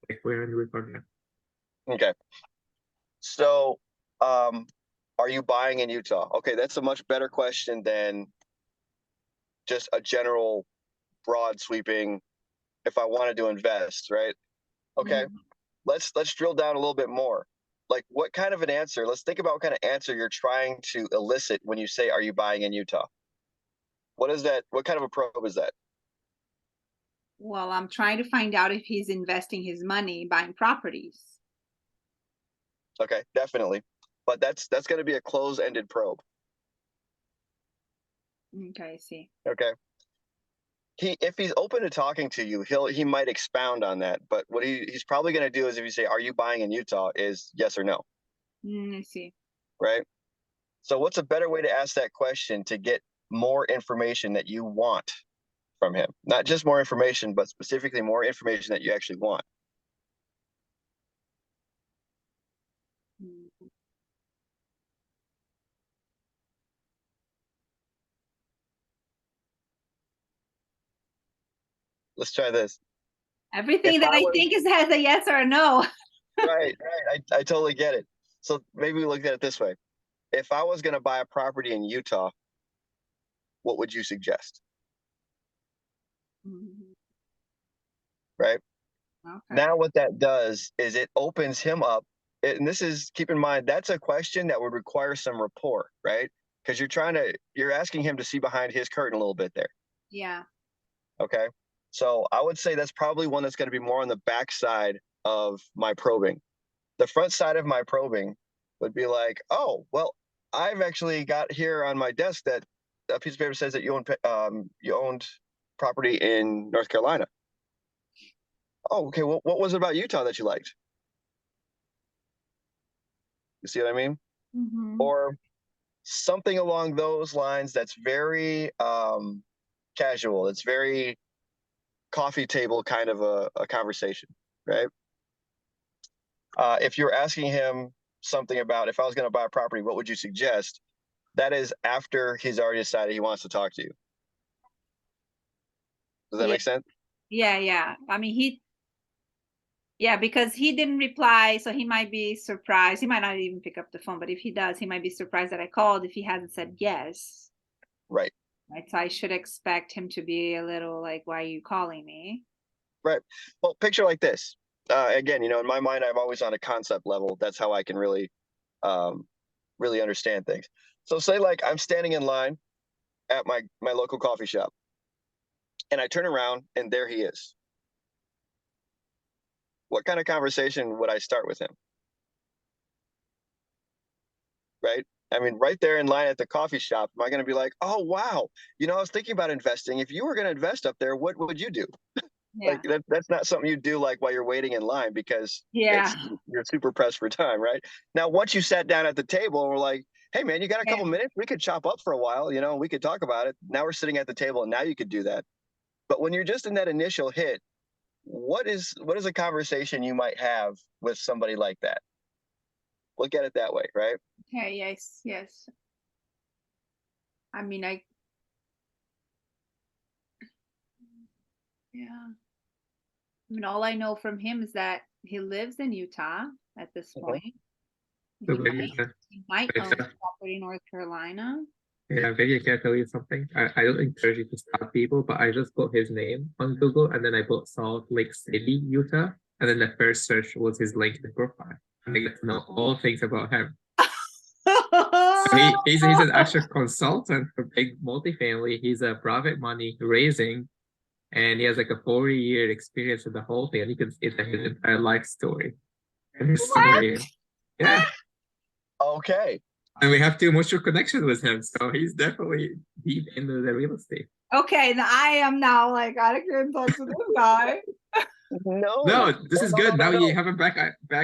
Like we're in the recording. Okay. So, are you buying in Utah? Okay, that's a much better question than just a general, broad sweeping. If I wanted to invest, right? Okay, let's drill down a little bit more. Like, what kind of an answer? Let's think about what kind of answer you're trying to elicit when you say, "Are you buying in Utah?" What is that? What kind of a probe is that? Well, I'm trying to find out if he's investing his money buying properties. Okay, definitely, but that's going to be a close-ended probe. Okay, I see. Okay. If he's open to talking to you, he might expound on that. But what he's probably going to do is if you say, "Are you buying in Utah?" is yes or no. I see. Right. So what's a better way to ask that question to get more information that you want from him? Not just more information, but specifically more information that you actually want. Mm. Let's try this. Everything that I think has a yes or a no. Right. I totally get it. So maybe we look at it this way. If I was going to buy a property in Utah, what would you suggest? Right. Okay. Now what that does is it opens him up. And this is, keep in mind, that's a question that would require some rapport, right? Because you're asking him to see behind his curtain a little bit there. Yeah. Okay. So I would say that's probably one that's going to be more on the back side of my probing. The front side of my probing would be like, oh, well, I've actually got here on my desk that a piece of paper says that you owned property in North Carolina. Oh, okay. Well, what was it about Utah that you liked? You see what I mean? Or something along those lines that's very casual. It's very coffee table kind of a conversation, right? If you're asking him something about, if I was going to buy a property, what would you suggest? That is after he's already decided he wants to talk to you. Does that make sense? Yeah. I mean, because he didn't reply, so he might be surprised. He might not even pick up the phone, but if he does, he might be surprised that I called if he hasn't said yes. Right. Right. So I should expect him to be a little like, why are you calling me? Right. Well, picture like this. Again, in my mind, I'm always on a concept level. That's how I can really understand things. So say like I'm standing in line at my local coffee shop and I turn around and there he is. What kind of conversation would I start with him? Right? I mean, right there in line at the coffee shop, am I going to be like, oh, wow, I was thinking about investing. If you were going to invest up there, what would you do? Yeah. Like that's not something you do like while you're waiting in line because you're super pressed for time, right? Now, once you sat down at the table and we're like, hey, man, you got a couple minutes? We could chop up for a while, we could talk about it. Now we're sitting at the table and now you could do that. But when you're just in that initial hit, what is a conversation you might have with somebody like that? Look at it that way, right? Okay, yes. I mean, I mean, all I know from him is that he lives in Utah at this point. He might own property in North Carolina. Yeah, maybe I can tell you something. I don't encourage you to stalk people, but I just put his name on Google and then I put Salt Lake City, Utah. And then the first search was his LinkedIn profile. And I get to know all things about him. So he's an actual consultant for big multifamily. He's a private money raising, and he has like a 40-year experience with the whole thing. And you can see that his entire life story. And his story. Yeah. Okay. And we have too much of a connection with him. So he's definitely deep into the real estate. Okay, now I am now like, I can touch with this guy. No, this is good. Now you have a back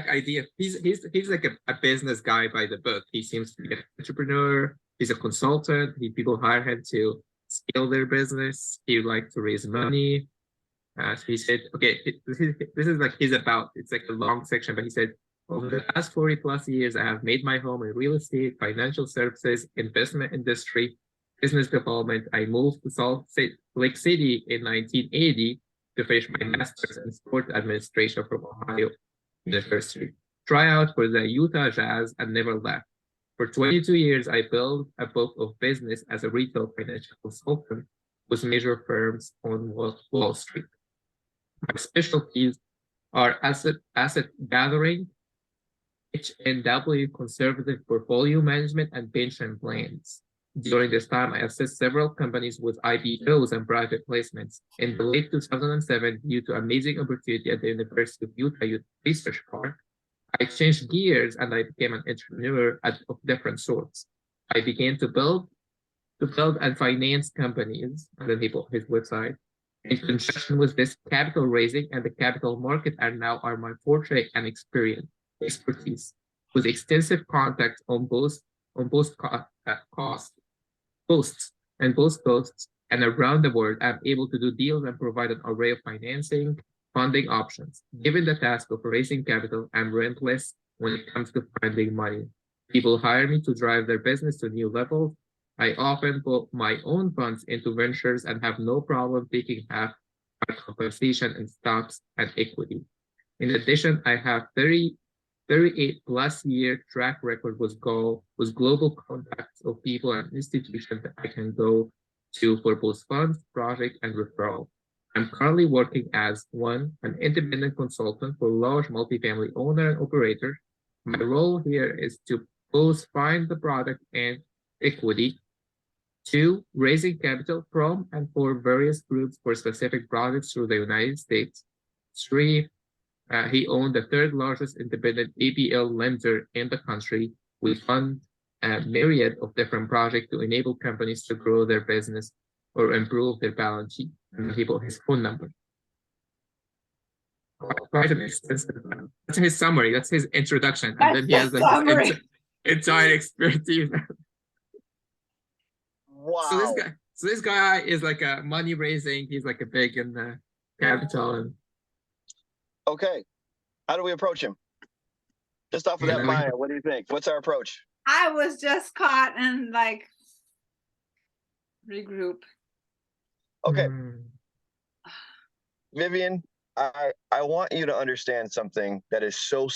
idea. He's like a business guy by the book. He seems to be an entrepreneur. He's a consultant. People hire him to scale their business. He would like to raise money. So he said, okay, this is like it's like a long section, but he said, over the past 40 plus years, I have made my home in real estate, financial services, investment industry, business development. I moved to Salt Lake City in 1980 to finish my master's in sport administration from Ohio University, try out for the Utah Jazz, and never left. For 22 years, I built a book of business as a retail financial consultant with major firms on Wall Street. My specialties are asset gathering, HNW conservative portfolio management, and pension plans. During this time, I assist several companies with IPOs and private placements. In the late 2007, due to amazing opportunity at the University of Utah Youth Research Park, I changed gears and I became an entrepreneur of different sorts. I began to build and finance companies, and then he built his website. In conjunction with this, capital raising and the capital market are my forte and expertise, with extensive contacts on both coasts and around the world. I'm able to do deals and provide an array of funding options. Given the task of raising capital, I'm relentless when it comes to finding money. People hire me to drive their business to new levels. I often put my own funds into ventures and have no problem taking half my compensation in stocks and equity. In addition, I have 38 plus year track record with global contacts of people and institutions that I can go to for both funds, project, and referral. I'm currently working as an independent consultant for large multifamily owner and operator. My role here is to both find the product and equity. 2, raising capital from and for various groups for specific projects through the United States. 3, he owned the 3rd largest independent ABL lender in the country. We fund a myriad of different projects to enable companies to grow their business or improve their balance sheet. And he put his phone number. Quite an extensive. That's his summary. That's his introduction. And then he has like his entire expertise. Wow. So this guy is like a money raising. He's like a big in the capital. And okay, how do we approach him? Just off of that bio, what do you think? What's our approach? I was just caught and like regroup. Okay, Vivian, I want you to understand something that is so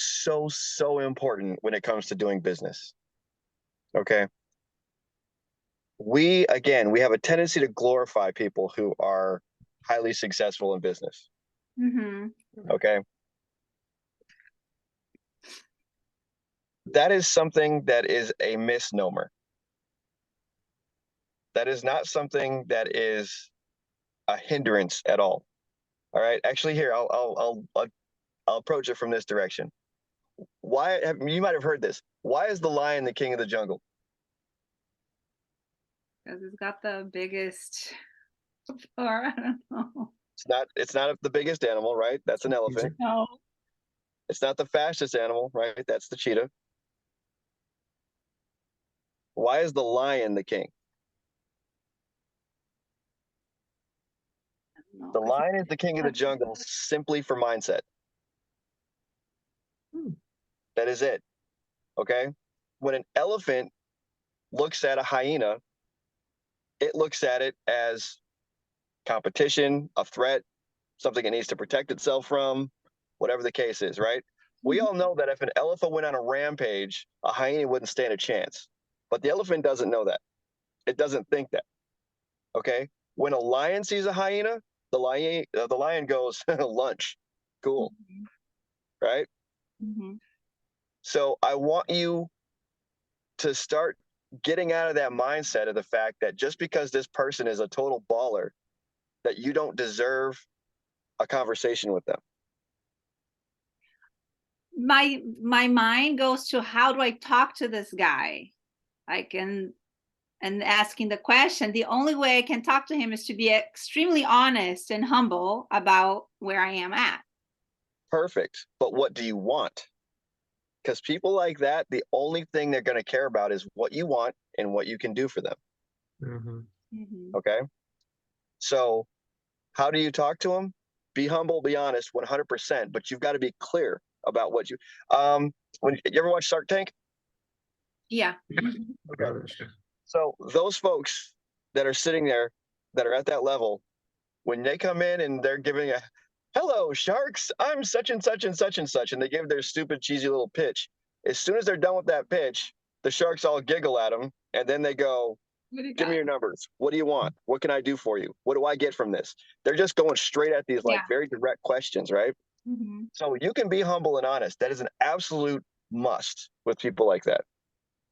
important when it comes to doing business. Okay. We have a tendency to glorify people who are highly successful in business. Okay. That is something that is a misnomer. That is not something that is a hindrance at all. All right. Actually, here I'll approach it from this direction. You might have heard this. Why is the lion the king of the jungle? Because it's got the biggest, or I don't know. It's not the biggest animal, right? That's an elephant. No. It's not the fastest animal, right? That's the cheetah. Why is the lion the king? The lion is the king of the jungle simply for mindset. That is it. Okay? When an elephant looks at a hyena, it looks at it as competition, a threat, something it needs to protect itself from, whatever the case is, right? We all know that if an elephant went on a rampage, a hyena wouldn't stand a chance. But the elephant doesn't know that. It doesn't think that. Okay? When a lion sees a hyena, the lion goes, lunch. Cool. Right? So I want you to start getting out of that mindset of the fact that just because this person is a total baller, that you don't deserve a conversation with them. My mind goes to, how do I talk to this guy? Like, and asking the question, the only way I can talk to him is to be extremely honest and humble about where I am at. Perfect. But what do you want? Because people like that, the only thing they're going to care about is what you want and what you can do for them. Okay. So how do you talk to them? Be humble, be honest, 100%, but you've got to be clear about what you, when you ever watch Shark Tank? Yeah. Okay. So those folks that are sitting there, that are at that level, when they come in and they're giving a hello sharks, I'm such and such and such and such, and they give their stupid cheesy little pitch. As soon as they're done with that pitch, the sharks all giggle at them, and then they go, give me your numbers. What do you want? What can I do for you? What do I get from this? They're just going straight at these like very direct questions, right? So you can be humble and honest. That is an absolute must with people like that.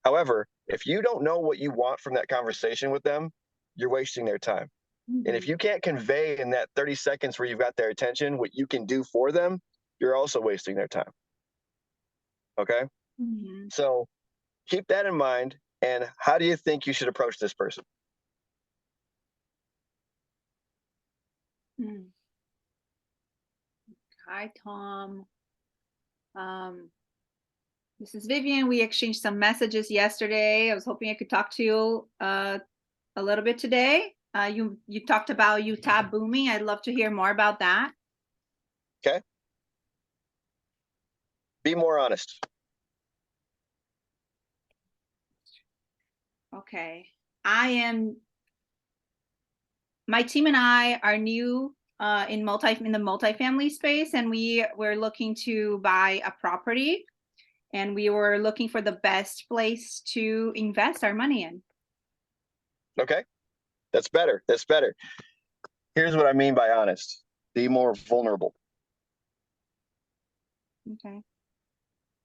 However, if you don't know what you want from that conversation with them, you're wasting their time. And if you can't convey in that 30 seconds where you've got their attention what you can do for them, you're also wasting their time. Okay? So keep that in mind. And how do you think you should approach this person? Hi, Tom. This is Vivian. We exchanged some messages yesterday. I was hoping I could talk to you a little bit today. You talked about Utah booming. I'd love to hear more about that. Okay. Be more honest. Okay. My team and I are new in the multifamily space, and we're looking to buy a property, and we were looking for the best place to invest our money in. Okay. That's better. That's better. Here's what I mean by honest. Be more vulnerable. Okay.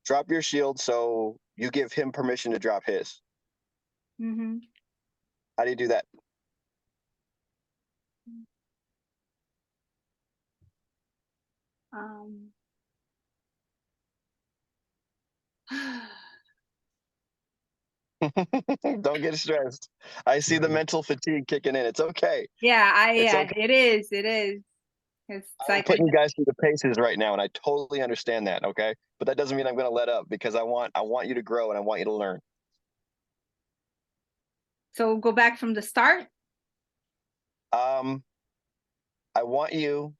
Drop your shield so you give him permission to drop his. How do you do that? Don't get stressed. I see the mental fatigue kicking in. It's okay. Yeah, okay. It is. It's I'm like putting you guys through the paces right now, and I totally understand that. Okay, but that doesn't mean I'm going to let up, because I want you to grow and I want you to learn. So go back from the start. I want you.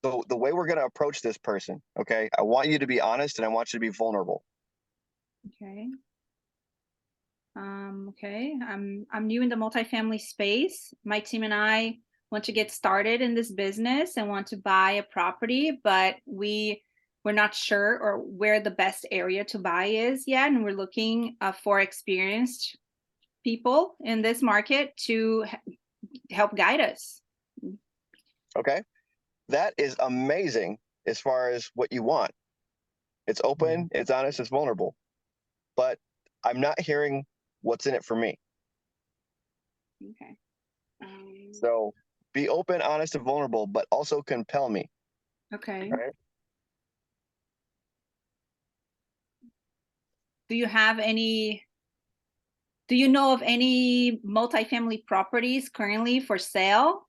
The way we're going to approach this person, okay? I want you to be honest, and I want you to be vulnerable. Okay. Okay. I'm new in the multifamily space. My team and I want to get started in this business and want to buy a property, but we're not sure or where the best area to buy is yet, and we're looking for experienced people in this market to help guide us. Okay, that is amazing as far as what you want. It's open, it's honest, it's vulnerable, but I'm not hearing what's in it for me. Okay. So be open, honest, and vulnerable, but also compel me. Okay. Right? Do you know of any multifamily properties currently for sale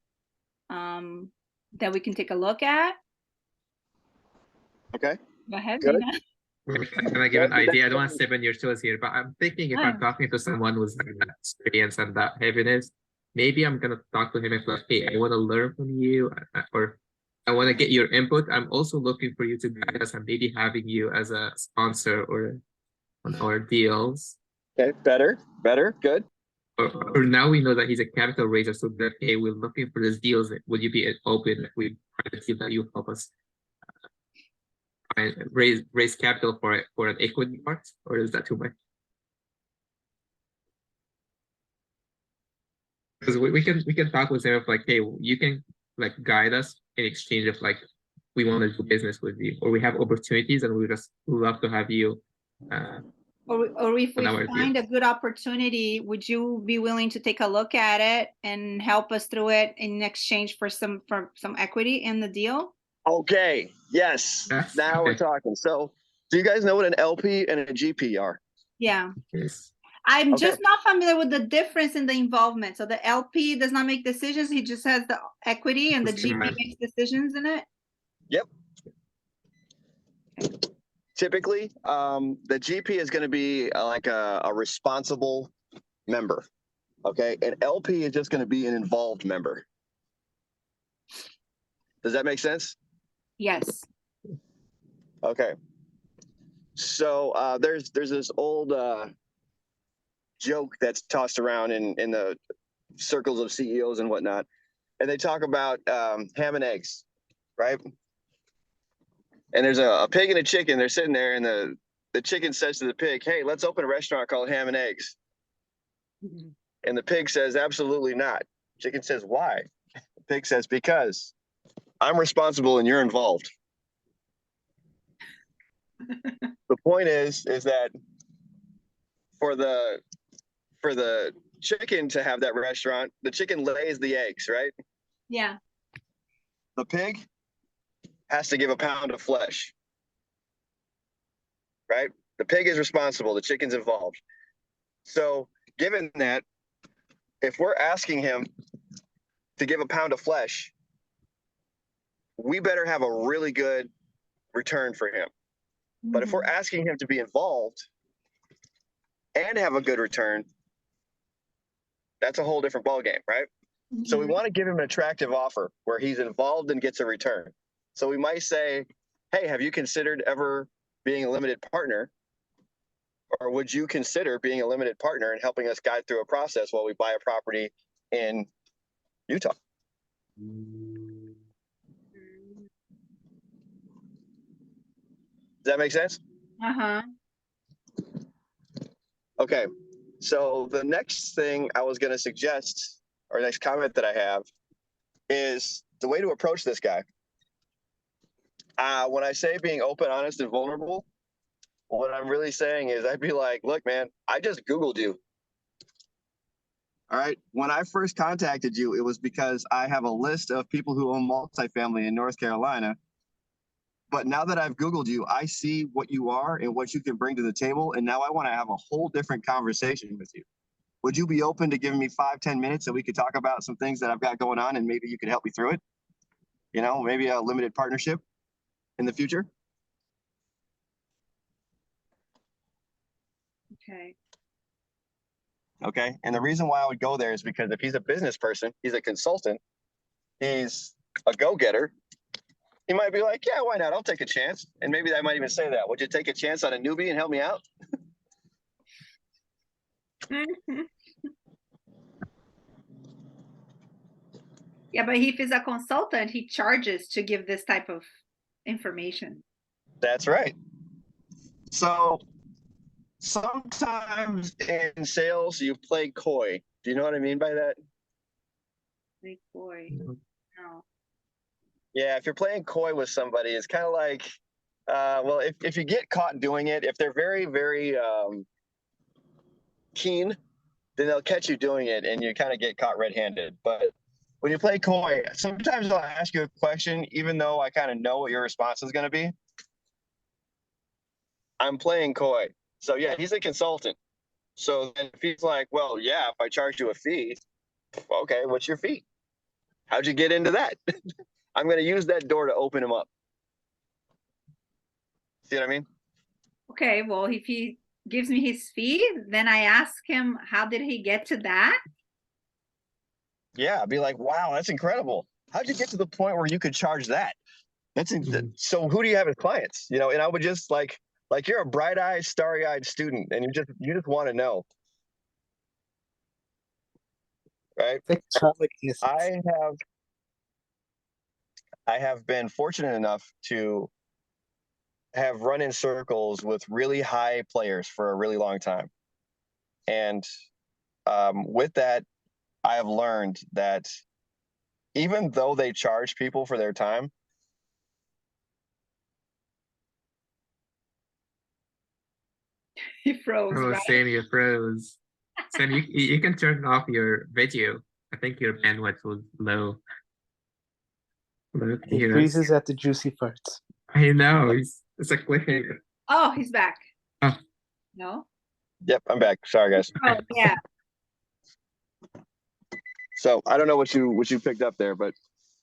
that we can take a look at? Okay. Go ahead, Good. Nina. Can I give an idea? I don't want to step on your toes here, but I'm thinking if I'm talking to someone who's like that experience and that heaviness, maybe I'm gonna talk to him and be like, hey, I want to learn from you, or I want to get your input. I'm also looking for you to guide us and maybe having you as a sponsor or on our deals. Okay, better, good. Or now we know that he's a capital raiser, so that hey, we're looking for these deals. Would you be open if we try to see that you help us raise capital for an equity part, or is that too much? Because we can talk with them of like, hey, you can like guide us in exchange of like we want to do business with you, or we have opportunities and we just love to have you. Or if we find a good opportunity, would you be willing to take a look at it and help us through it in exchange for some equity in the deal? Okay. Yes. Now we're talking. So, do you guys know what an LP and a GP are? Yeah. Yes. I'm just not familiar with the difference in the involvement. So the LP does not make decisions; he just has the equity, and the GP makes decisions in it. Yep. Typically, the GP is going to be like a responsible member. Okay, and LP is just going to be an involved member. Does that make sense? Yes. Okay. So there's this old joke that's tossed around in the circles of CEOs and whatnot, and they talk about ham and eggs, right? And there's a pig and a chicken. They're sitting there, and the chicken says to the pig, "Hey, let's open a restaurant called Ham and Eggs." And the pig says, "Absolutely not." Chicken says, "Why?" The pig says, "Because I'm responsible and you're involved." The point is that for the chicken to have that restaurant, the chicken lays the eggs, right? Yeah. The pig has to give a pound of flesh, right? The pig is responsible, the chicken's involved. So given that, if we're asking him to give a pound of flesh, we better have a really good return for him. But if we're asking him to be involved and have a good return, that's a whole different ballgame, right? So we want to give him an attractive offer where he's involved and gets a return. So we might say, "Hey, have you considered ever being a limited partner? Or would you consider being a limited partner and helping us guide through a process while we buy a property in Utah?" Does that make sense? Uh-huh. Okay. So the next thing I was going to suggest, or next comment that I have, is the way to approach this guy. When I say being open, honest, and vulnerable, what I'm really saying is I'd be like, "Look, man, I just Googled you. All right. When I first contacted you, it was because I have a list of people who own multifamily in North Carolina. But now that I've Googled you, I see what you are and what you can bring to the table. And now I want to have a whole different conversation with you. Would you be open to giving me 5-10 minutes so we could talk about some things that I've got going on and maybe you could help me through it? You know, maybe a limited partnership in the future?" Okay. Okay. And the reason why I would go there is because if he's a business person, he's a consultant, he's a go-getter, he might be like, "Yeah, why not? I'll take a chance." And maybe I might even say that. "Would you take a chance on a newbie and help me out?" Yeah, but if he's a consultant, he charges to give this type of information. That's right. So sometimes in sales, you play coy. Do you know what I mean by that? Like, boy, No. no. Yeah, if you're playing coy with somebody, it's kind of like, well, if you get caught doing it, if they're very, very keen, then they'll catch you doing it and you kind of get caught red-handed. But when you play coy, sometimes I'll ask you a question, even though I kind of know what your response is going to be. I'm playing coy. So yeah, he's a consultant. So then if he's like, "Well, yeah, if I charge you a fee," okay, what's your fee? How'd you get into that? I'm going to use that door to open him up. See what I mean? Okay, well, if he gives me his fee, then I ask him, how did he get to that? Yeah, be like, "Wow, that's incredible. How'd you get to the point where you could charge that?" So who do you have as clients? You know, and I would just like you're a bright-eyed, starry-eyed student, and you just want to know, right? I have been fortunate enough to have run in circles with really high players for a really long time, and with that, I have learned that even though they charge people for their time, He froze, Oh, right? Sam, you froze. Sam, you can turn off your video. I think your bandwidth was low. Hello, can you He hear us? freezes at the juicy parts. I know, it's a cliffhanger. Oh, he's back. Oh. No? yep, I'm back. Sorry, guys. Oh, yeah. So I don't know what you picked up there, but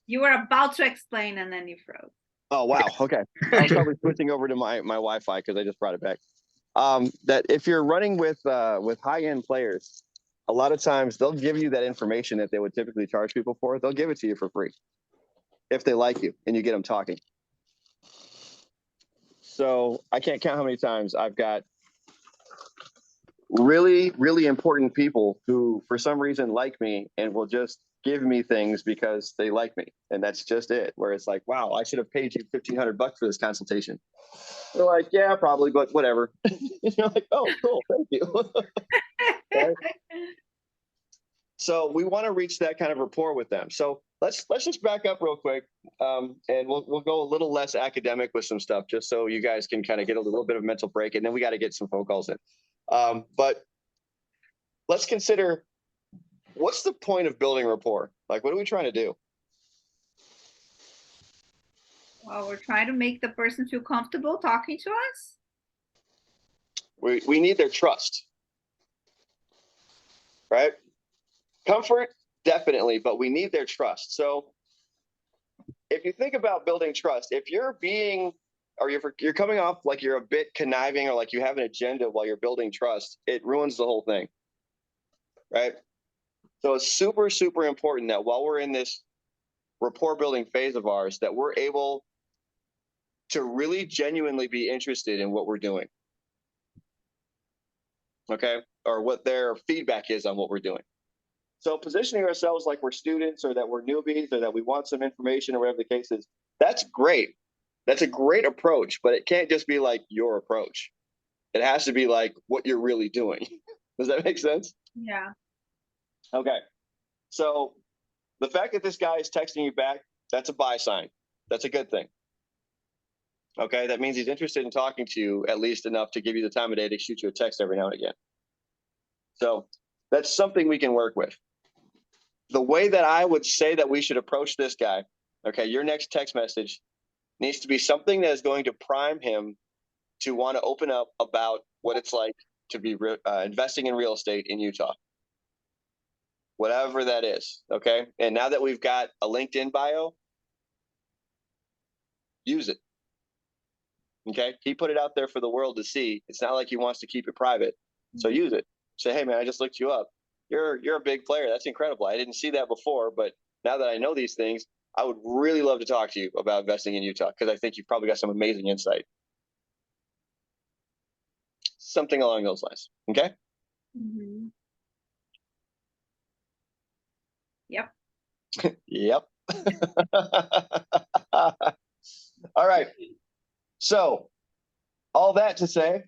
You were about to explain and then you froze. oh wow, okay. I was probably switching over to my Wi-Fi because I just brought it back. That if you're running with high-end players, a lot of times they'll give you that information that they would typically charge people for. They'll give it to you for free if they like you and you get them talking. So I can't count how many times I've got really, really important people who, for some reason, like me and will just give me things because they like me, and that's just it. Where it's like, wow, I should have paid you $1,500 for this consultation. They're like, yeah, probably, but whatever. You're like, oh, cool, thank you. Right? So we want to reach that kind of rapport with them. So let's just back up real quick, and we'll go a little less academic with some stuff, just so you guys can kind of get a little bit of mental break, and then we got to get some phone calls in. But let's consider, what's the point of building rapport? Like, what are we trying to do? Well, we're trying to make the person feel comfortable talking to us. We need their trust, right? Comfort, definitely, but we need their trust. So if you think about building trust, if you're being, or you're coming off like you're a bit conniving, or like you have an agenda while you're building trust, it ruins the whole thing, right? So it's super, super important that while we're in this rapport building phase of ours, that we're able to really genuinely be interested in what we're doing, okay? Or what their feedback is on what we're doing. So positioning ourselves like we're students, or that we're newbies, or that we want some information, or whatever the case is, that's great. That's a great approach, but it can't just be like your approach. It has to be like what you're really doing. Does that make sense? Yeah. Okay. So the fact that this guy is texting you back, that's a buy sign. That's a good thing. Okay, that means he's interested in talking to you at least enough to give you the time of day to shoot you a text every now and again. So that's something we can work with. The way that I would say that we should approach this guy, okay, your next text message needs to be something that is going to prime him to want to open up about what it's like to be investing in real estate in Utah. Whatever that is, okay? And now that we've got a LinkedIn bio, use it. Okay, he put it out there for the world to see. It's not like he wants to keep it private. So use it. Say, hey man, I just looked you up. You're a big player. That's incredible. I didn't see that before, but now that I know these things, I would really love to talk to you about investing in Utah, because I think you've probably got some amazing insight. Something along those lines. Okay. Mm-hmm. Yep. Yep. All right. So all that to say,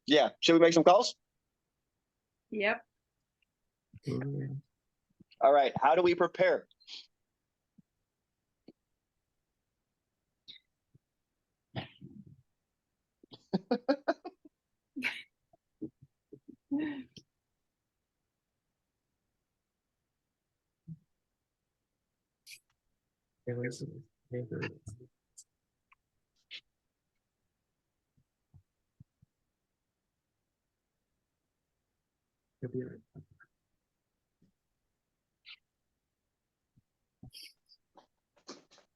yeah, should we make some calls? Yep. All right. How do we prepare?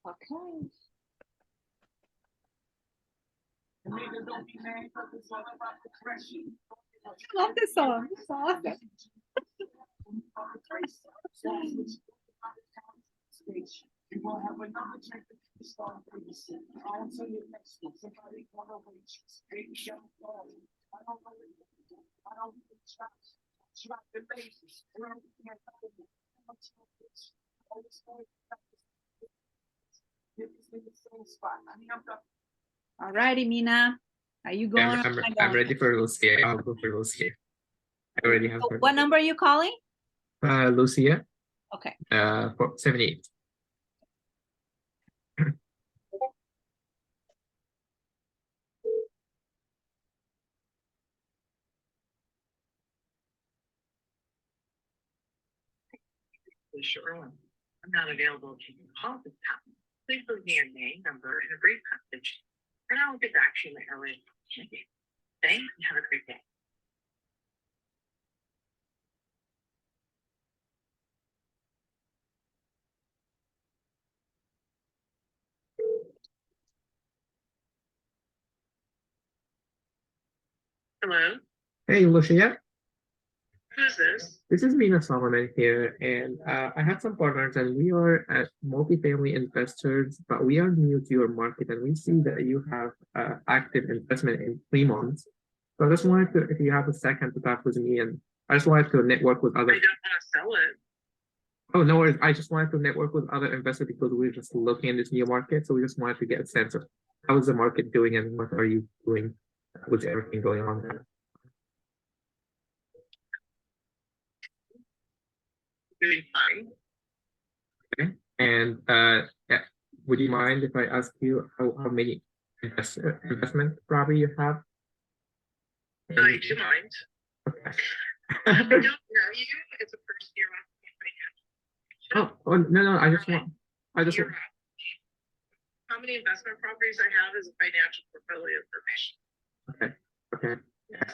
Okay. I love this song. It's awesome. All righty, Mina. Are you going? I'm ready for Lucia. I'll go for Lucia. I already have her. What number are you calling? Lucia. Okay. 78. Sure. I'm not available to call this time. Please leave me your name, number, and a brief message, and I will get back to you in the earliest opportunity. Thanks, and have a great day. Hello, Hey, Lucia. who's this? This is Mina Solomon here, and I have some partners, and we are multifamily investors, but we are new to your market, and we see that you have active investment in Fremont. So I just wanted to, if you have a second to talk with me, and I just wanted to network with I other. don't want to sell it. Oh, no worries. I just wanted to network with other investors because we were just looking in this new market. So we just wanted to get a sense of how is the market doing and what are you doing with everything going on there. Doing fine. Okay. And yeah, would you mind if I ask you how many investment property you have? I do mind. Okay. I don't know you. It's a first year financial. Oh, no, I just want. You're asking me how many investment properties I have is a financial portfolio information. Okay. Okay.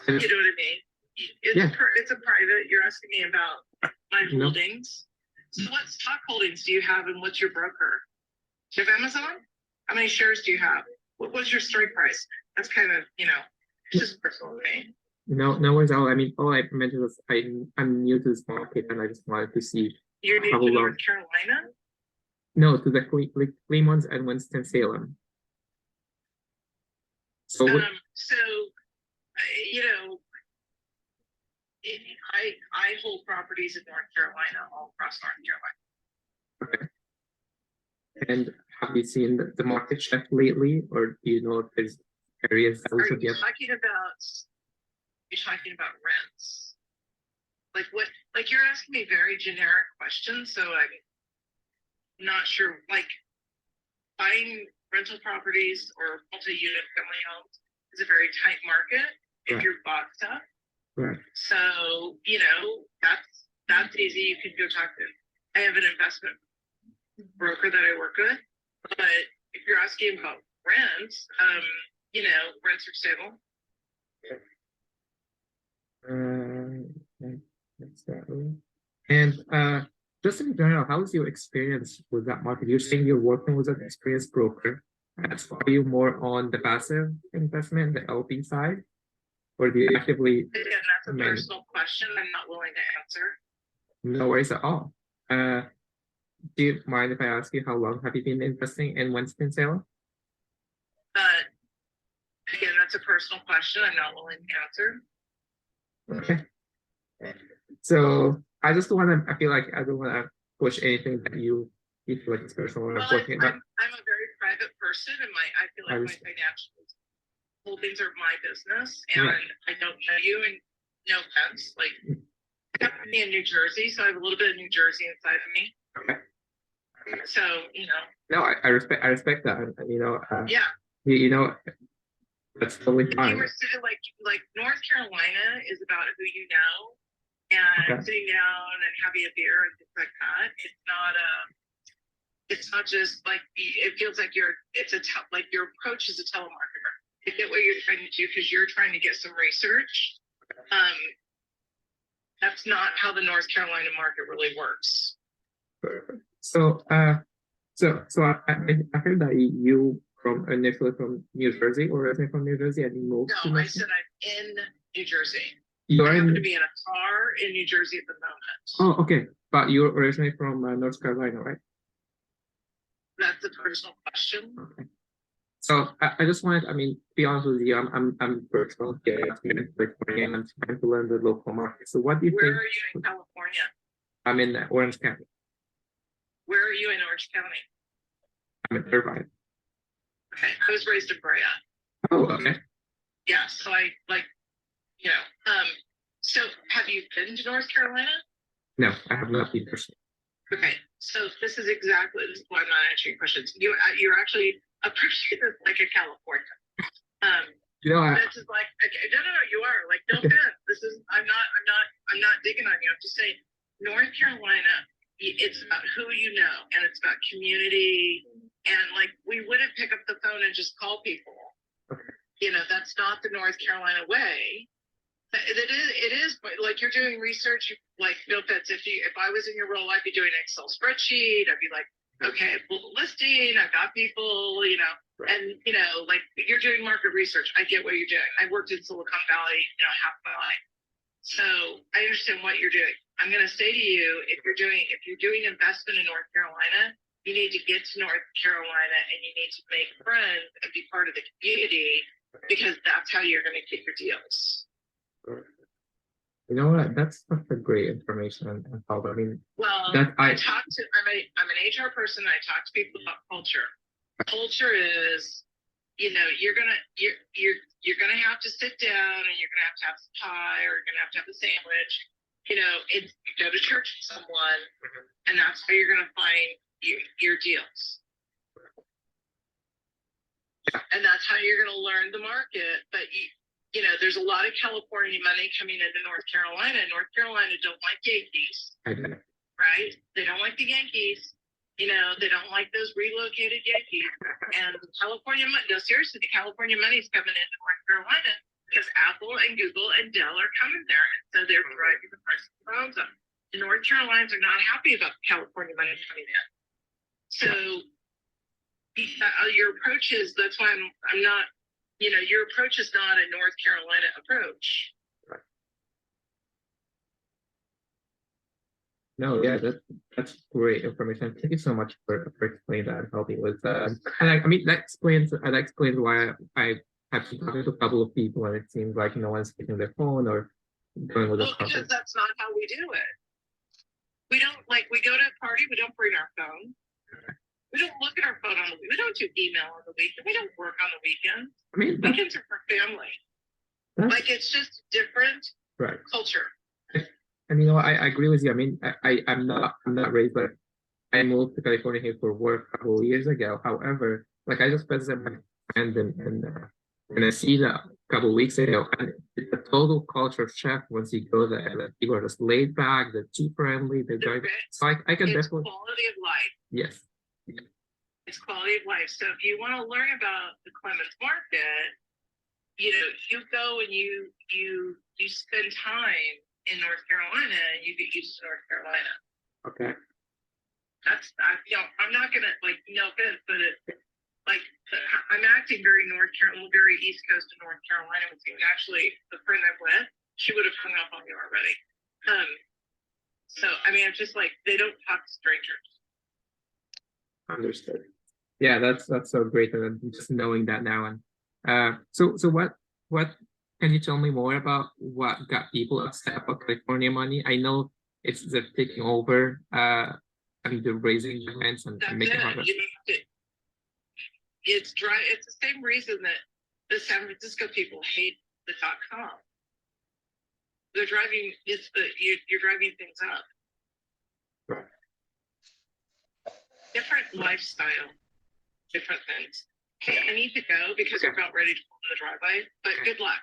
You know what I mean? It's a private. You're asking me about my holdings. So what stock holdings do you have and what's your broker? Do you have Amazon? How many shares do you have? What was your strike price? That's kind of, it's just personal to me. No worries. I mean, all I mentioned was I'm new to this market and I just wanted to see. You're new to North Carolina? No, to the Clemons and Winston-Salem. So, I hold properties in North Carolina, all across North Carolina. okay. And have you seen the market shift lately, or do you know if there's areas that we Are should you get? talking about rents? Like what? Like you're asking me very generic questions, so I'm not sure. Like buying rental properties or multi-unit family homes is a very tight market if you're boxed up. Right. So that's easy. You can go talk to. I have an investment broker that I work with, but if you're asking about rents, rents are stable. And just in general, how is your experience with that market? You're saying you're working with an experienced broker. Are you more on the passive investment, the LP side, or do you actively? Again, that's a personal question. I'm not willing to answer. No worries at all. Do you mind if I ask you how long have you been investing in Winston-Salem? Again, that's a personal question. I'm not willing to answer. Okay. So I just want to. I feel like I don't want to push anything that you feel like it's personal. Well, I'm a very private person, and I feel like my financial holdings are my business, and I don't know you, and no offense, like I happen to be in New Jersey, so I have a little bit of New Jersey inside of me. Okay. So No, I respect that, yeah. That's totally fine. You were sitting like North Carolina is about who you know, and sitting down and having a beer and things like that. It's not just like it feels like your approach is a telemarketer. I get what you're trying to do because you're trying to get some research. That's not how the North Carolina market really works. So I heard that you initially from New Jersey or originally from New Jersey and you moved to No, I said I'm in New Jersey. I happen to be in a car in New Jersey at the moment. Oh, okay. But you're originally from North Carolina, right? That's a personal question. Okay. So I just wanted, to be honest with you, I'm personal. Yeah, I'm trying to learn the local market. So what do you think? Where are you in California? I'm in Orange County. Where are you in Orange County? I'm in Irvine. Okay, I was raised in Brea. Oh, okay. Yeah, so so have you been to North Carolina? No, I have not been personally. Okay, so this is why I'm not answering questions. You're actually approaching this like a California. This is like no, you are like no offense. This is I'm not digging on you. I'm just saying North Carolina. It's about who you know, and it's about community. And like we wouldn't pick up the phone and just call people. Okay. That's not the North Carolina way. It is like you're doing research. Like no offense, if I was in your role, I'd be doing an Excel spreadsheet. I'd be like, okay, well, listing. I've got people. And like you're doing market research. I get what you're doing. I worked in Silicon Valley, half my life. So I understand what you're doing. I'm going to say to you, if you're doing investment in North Carolina, you need to get to North Carolina and you need to make friends and be part of the community because that's how you're going to get your deals. You know what? That's such a great information and help. I mean, Well, that I I talk to, I'm an HR person. I talk to people about culture. Culture is, you're gonna have to sit down and you're gonna have some pie or you're gonna have a sandwich. It's you go to church with someone, and that's how you're gonna find your deals. And that's how you're gonna learn the market. But there's a lot of California money coming into North Carolina. North Carolina don't like Yankees, know. right? They don't like the Yankees. They don't like those relocated Yankees. And the California money, no, seriously, the California money is coming into North Carolina because Apple and Google and Dell are coming there. And so they're driving the price of the phones up. The North Carolinians are not happy about the California money coming in. So your approach is, that's why I'm not, your approach is not a North Carolina approach. No, yeah, that's great information. Thank you so much for explaining that and helping with that. And I mean that explains why I have been talking to a couple of people and it seems like no one's picking their phone or going with a Well, because conference. that's not how we do it. We don't we go to a party, we don't bring our phone. We don't look at our phone on the weekend. We don't do email on the weekend. We don't work on the weekend. I mean, that's Weekends are for family. It's just different right. culture. And I agree with you. I mean, I'm not raised, but I moved to California here for work a couple of years ago. However, like I just visited my friend and I see that a couple of weeks ago, and it's a total culture shock once you go there. Like, people are just laid back, they're too friendly, they're going. So I can It's definitely quality of life. yes. It's quality of life. So if you want to learn about the Clemens market, you go and you spend time in North Carolina and you get used to North Carolina. Okay. I'm not gonna no offense, but I'm acting very very East Coast of North Carolina with you. And actually, the friend I'm with, she would have hung up on you already. So I mean, it's just they don't talk to strangers. Understood. Yeah, that's so great, and just knowing that now. And so what can you tell me more about what got people upset about California money? I know they're taking over. I mean, they're raising the rents and making progress. It's dry. It's the same reason that the San Francisco people hate the .com. They're driving. You're driving things up. Right. Different lifestyle, different things. Hey, I need to go because we're about ready to pull in the driveway. But good luck.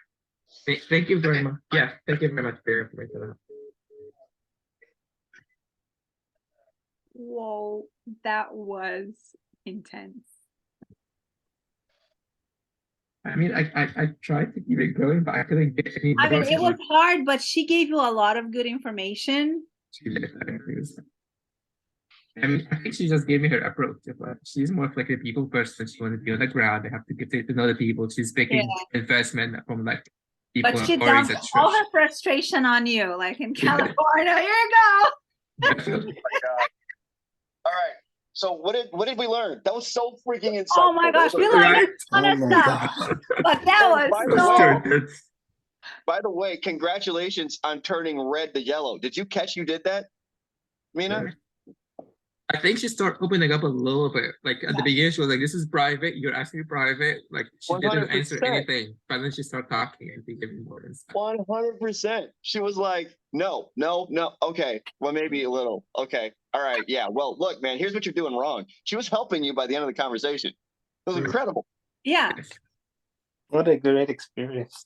Thank you very much. Yeah, thank you very much for your information. Whoa, that was intense. I mean, I tried to keep it going, but I couldn't get any more. I mean, it was hard, but she gave you a lot of good information. She did. I mean, I think she just gave me her approach. But she's more of like a people person. She wants to be on the ground. They have to get to know the people. She's picking investment from people. But she dumped all her frustration on you, like in California. Here you go. Oh my God. All right. So what did we learn? That was so freaking insightful. Oh my gosh, we learned a ton of stuff. But that was By the way, congratulations on turning red to yellow. Did you catch you did that, Mina? I think she started opening up a little bit. Like at the beginning, she was like, "This is private. You're asking private." Like she didn't answer anything, but then she started talking and giving more insight. 100%. She was like, "No. Okay, well maybe a little. Okay, all right, yeah. Well, look, man. Here's what you're doing wrong." She was helping you by the end of the conversation. It was incredible. Yeah. What a great experience.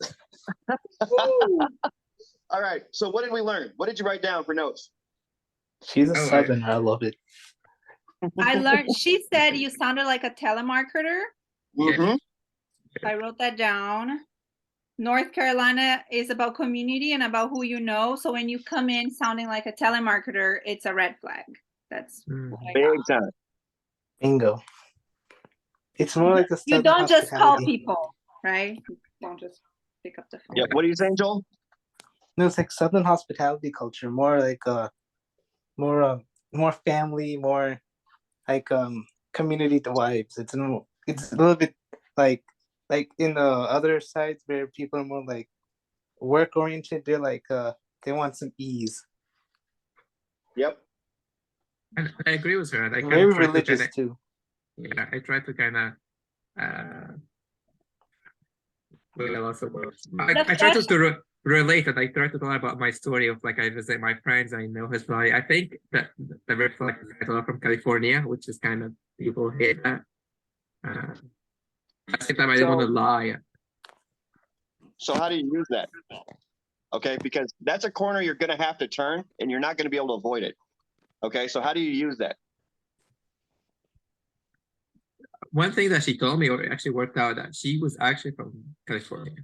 All right. So what did we learn? What did you write down for notes? She's a Southerner. I love it. I learned, she said you sounded like a telemarketer. Mm-hmm. I wrote that down. North Carolina is about community and about who you know. So when you come in sounding like a telemarketer, it's a red flag. That's big time. Bingo. It's more like a you don't just call people, right? You don't just pick up the phone. Yeah. What are you saying, Joel? No, it's like Southern hospitality culture, more like more family, more like community vibes. It's a little bit like in the other sides where people are more like work oriented. They're like They want some ease. Yep. And I agree with her. And I kind Very of try to religious kinda, too. yeah, I try to kind of well, also works. I try to, relate and I try to talk about my story of like I visit my friends, I know his family. I think that the red flag is a lot from California, which is kind of people hate that. At the same time, I didn't want to lie. So how do you use that? Okay, because that's a corner you're going to have to turn, and you're not going to be able to avoid it. Okay, so how do you use that? One thing that she told me, or actually worked out, that she was actually from California.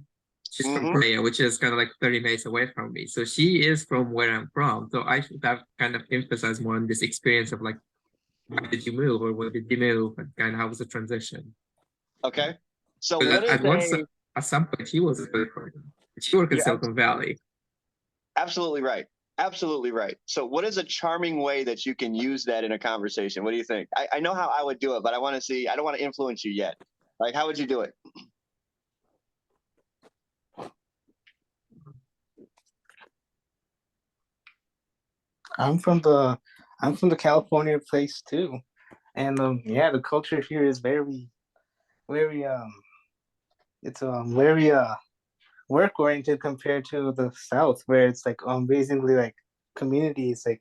She's from Mhm. Korea, which is kind of like 30 minutes away from me. So she is from where I'm from. So I should have kind of emphasized more on this experience of like, why did you move, or where did you move, and kind of how was the transition? Okay, so But what is at some point, she was a California. She worked in You're Silicon Valley. absolutely right. Absolutely right. So what is a charming way that you can use that in a conversation? What do you think? I know how I would do it, but I want to see, I don't want to influence you yet. Like, how would you do it? I'm from the California place too, and yeah, the culture here is very it's very work oriented compared to the South, where it's like basically like communities, like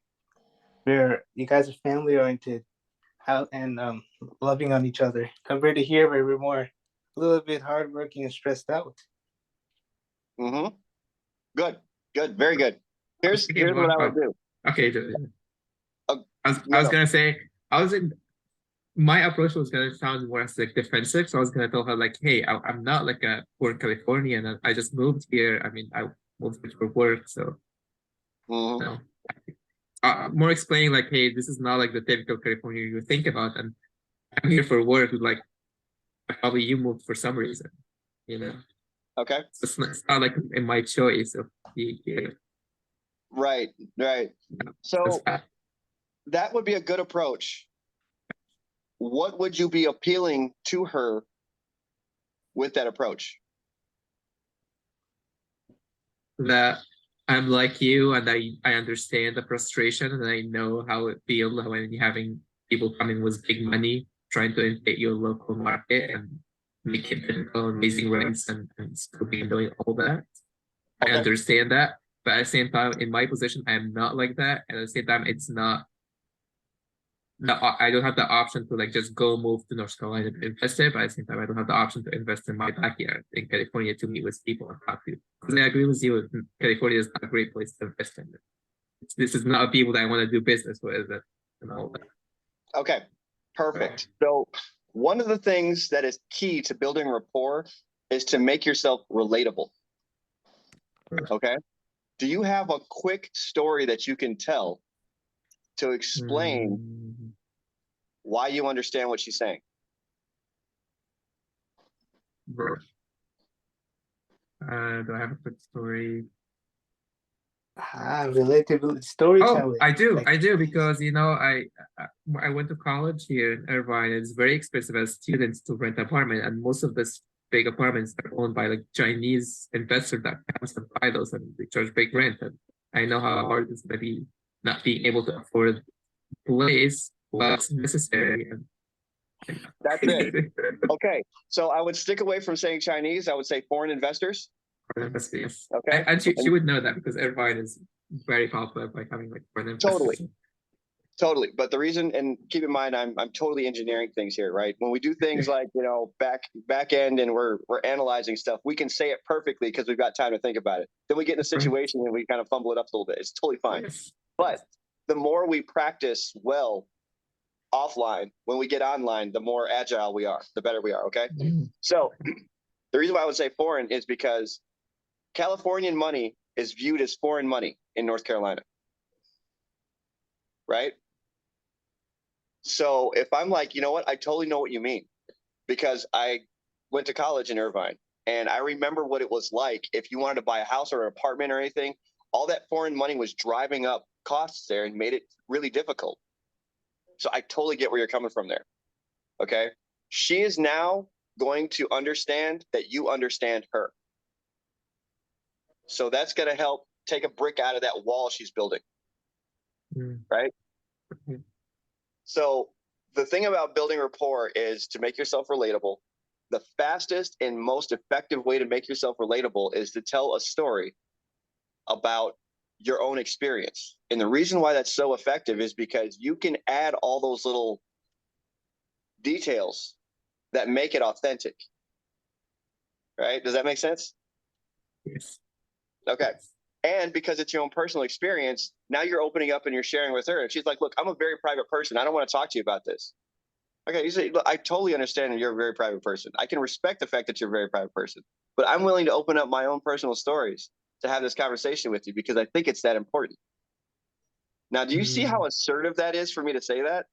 where you guys are family oriented out and loving on each other, compared to here where we're more a little bit hardworking and stressed out. Mm-hmm. Good, good, very good. I was Here's thinking more what I would about, do. okay, Uh, I was gonna say, my approach was gonna sound more as like defensive. So I was gonna tell her like, hey, I'm not like a poor Californian. I just moved here. I mean, I moved here for work. So mhm. you know, more explaining like, hey, this is not like the typical California you think about, and I'm here for work. Like probably you moved for some reason, you know. Okay. So it's not like in my choice of being here. Right, right. So that would be a good approach. What would you be appealing to her with that approach? That I'm like you, and I understand the frustration, and I know how it feels when you're having people coming with big money trying to inflate your local market and make it difficult and raising rents and scooping and doing all that. I Okay. understand that, but at the same time, in my position, I am not like that. And at the same time, it's not. No, I don't have the option to like just go move to North Carolina to invest there, but at the same time, I don't have the option to invest in my backyard in California to meet with people and talk to. Because I agree with you, California is not a great place to invest in. This is not people that I want to do business with and all that. Okay. Perfect. So one of the things that is key to building rapport is to make yourself relatable. Okay. Do you have a quick story that you can tell to explain why you understand what she's saying? Do I have a quick story? Related Oh, storytelling. I do because you know I went to college here in Irvine. It's very expensive as students to rent an apartment, and most of this big apartments are owned by like Chinese investors that comes and buy those and they charge big rent. And I know how hard it's gonna be not being able to afford a place what's necessary. And That's it. Okay. So I would stick away from saying Chinese. I would say foreign investors. Yes. Okay. And she would know that because Irvine is very popular by having like foreign investors. Totally. But the reason, and keep in mind, I'm totally engineering things here, right? When we do things like, back end and we're analyzing stuff, we can say it perfectly because we've got time to think about it. Then we get in a situation and we kind of fumble it up a little bit. It's totally fine. Yes. But the more we practice well offline, when we get online, the more agile we are, the better we are. Okay. So the reason why I would say foreign is because Californian money is viewed as foreign money in North Carolina. Right? So if I'm like, you know what, I totally know what you mean because I went to college in Irvine and I remember what it was like if you wanted to buy a house or an apartment or anything, all that foreign money was driving up costs there and made it really difficult. So I totally get where you're coming from there. Okay. She is now going to understand that you understand her. So that's going to help take a brick out of that wall she's building. Mm. Right? Mhm. So the thing about building rapport is to make yourself relatable. The fastest and most effective way to make yourself relatable is to tell a story about your own experience. And the reason why that's so effective is because you can add all those little details that make it authentic. Right? Does that make sense? Yes. Okay. Yes. And because it's your own personal experience, now you're opening up and you're sharing with her. And she's like, look, I'm a very private person. I don't want to talk to you about this. Okay, you say, look, I totally understand that you're a very private person. I can respect the fact that you're a very private person, but I'm willing to open up my own personal stories to have this conversation with you because I think it's that important. Now, do you see how assertive that is for me to say that?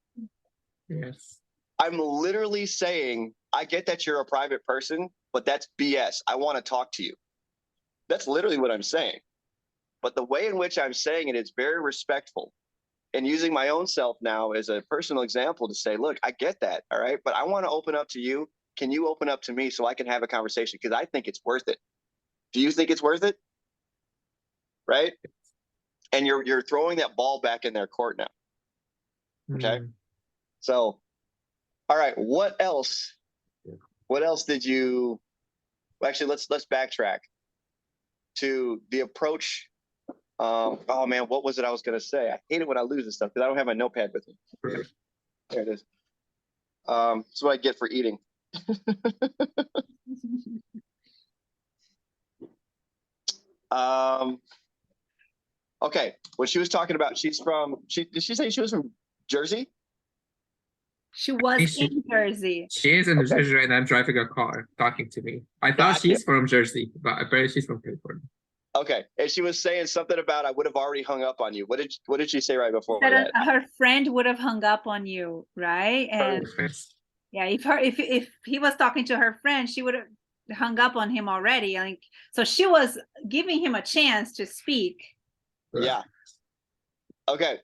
Yes. I'm literally saying, I get that you're a private person, but that's BS. I want to talk to you. That's literally what I'm saying. But the way in which I'm saying it is very respectful. And using my own self now as a personal example to say, look, I get that. All right. But I want to open up to you. Can you open up to me so I can have a conversation? Because I think it's worth it. Do you think it's worth it? Right. And you're throwing that ball back in their court now. Okay. Mm. So, all right. What else? What else did you? Well, actually, let's backtrack to the approach. Oh man, what was it I was gonna say? I hate it when I lose this stuff because I don't have my notepad with me. Right. There it is. That's what I get for eating. Okay, what she was talking about, did she say she was from Jersey? She was Is she- in Jersey. She is in Okay. Jersey right now. I'm driving a car talking to me. I thought Gotcha. she's from Jersey, but apparently she's from California. Okay, and she was saying something about I would have already hung up on you. What did she say right before That that? her friend would have hung up on you, right? And Yes. yeah, if he was talking to her friend, she would have hung up on him already. Like, so she was giving him a chance to speak. Yeah. Okay.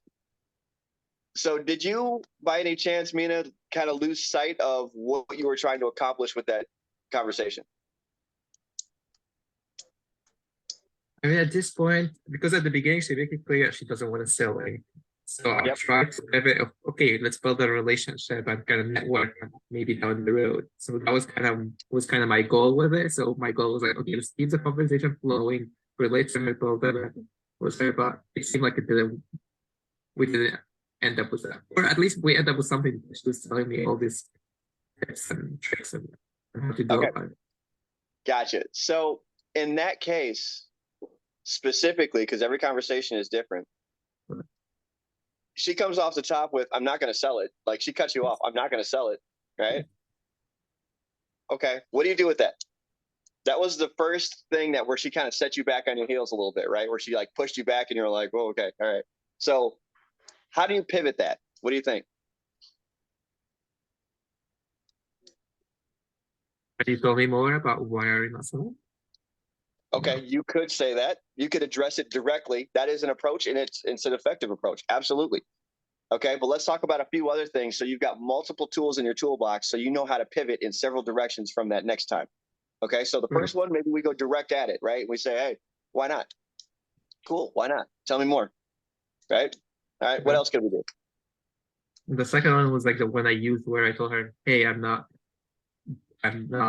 So did you, by any chance, Mina, kind of lose sight of what you were trying to accomplish with that conversation? I mean, at this point, because at the beginning she made it clear she doesn't want to sell anything. So I Yep. tried to pivot of, okay, let's build a relationship and kind of network maybe down the road. So that was kind of my goal with it. So my goal was like, okay, let's keep the conversation flowing, relate to it, build it. But it seemed like we didn't end up with that. Or at least we end up with something. She was telling me all these tips and tricks and how to go Okay. about it. Gotcha. So in that case, specifically, because every conversation is different, she comes off the top with, I'm not going to sell it. Like she cuts you off. I'm not going to sell it. Right. Okay. What do you do with that? That was the first thing where she kind of set you back on your heels a little bit, right? Where she like pushed you back and you're like, well, okay. All right. So how do you pivot that? What do you think? Can you tell me more about why are you not selling? Okay, you could say that. You could address it directly. That is an approach, and it's an effective approach. Absolutely. Okay, but let's talk about a few other things. So you've got multiple tools in your toolbox, so you know how to pivot in several directions from that next time. Okay, so the first one, maybe we go direct at it, right? We say, hey, why not? Cool, why not? Tell me more. Right? All right, what else can we do? The second one was like the one I used where I told her, hey, I'm not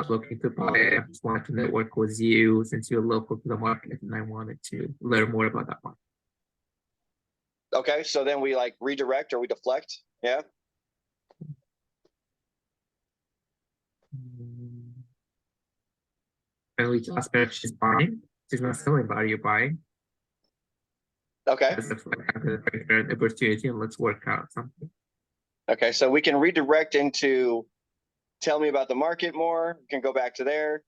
looking to buy it. I just wanted to network with you since you're local to the market and I wanted to learn more about that market. Okay, so then we like redirect or we deflect. Yeah. And we ask her if she's buying. She's not selling, but are you buying? Okay. As if like I'm gonna bring her an opportunity and let's work out something. Okay, so we can redirect into tell me about the market more. We can go back to there.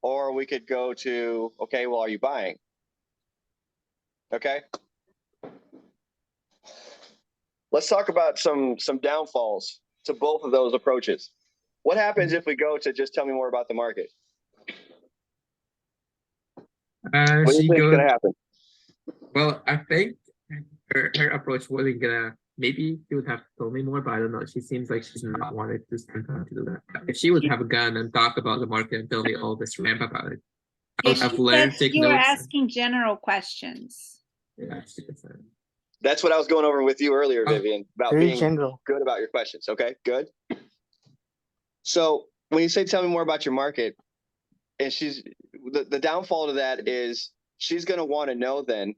Or we could go to, okay, well, are you buying? Okay. Let's talk about some downfalls to both of those approaches. What happens if we go to just tell me more about the market? What do you She think is goes, going to happen? well, I think her approach wasn't gonna, maybe she would have told me more, but I don't know. She seems like she's not wanted to spend time to do that. If she would have a gun and talk about the market and tell me all this ramp about it, Yeah, I've she learned said to take you were notes. asking general questions. Yeah, she said. That's what I was going over with you earlier, Oh, Vivian, about Very being general. good about your questions. Okay, good. So when you say tell me more about your market, and she's the downfall to that is she's going to want to know then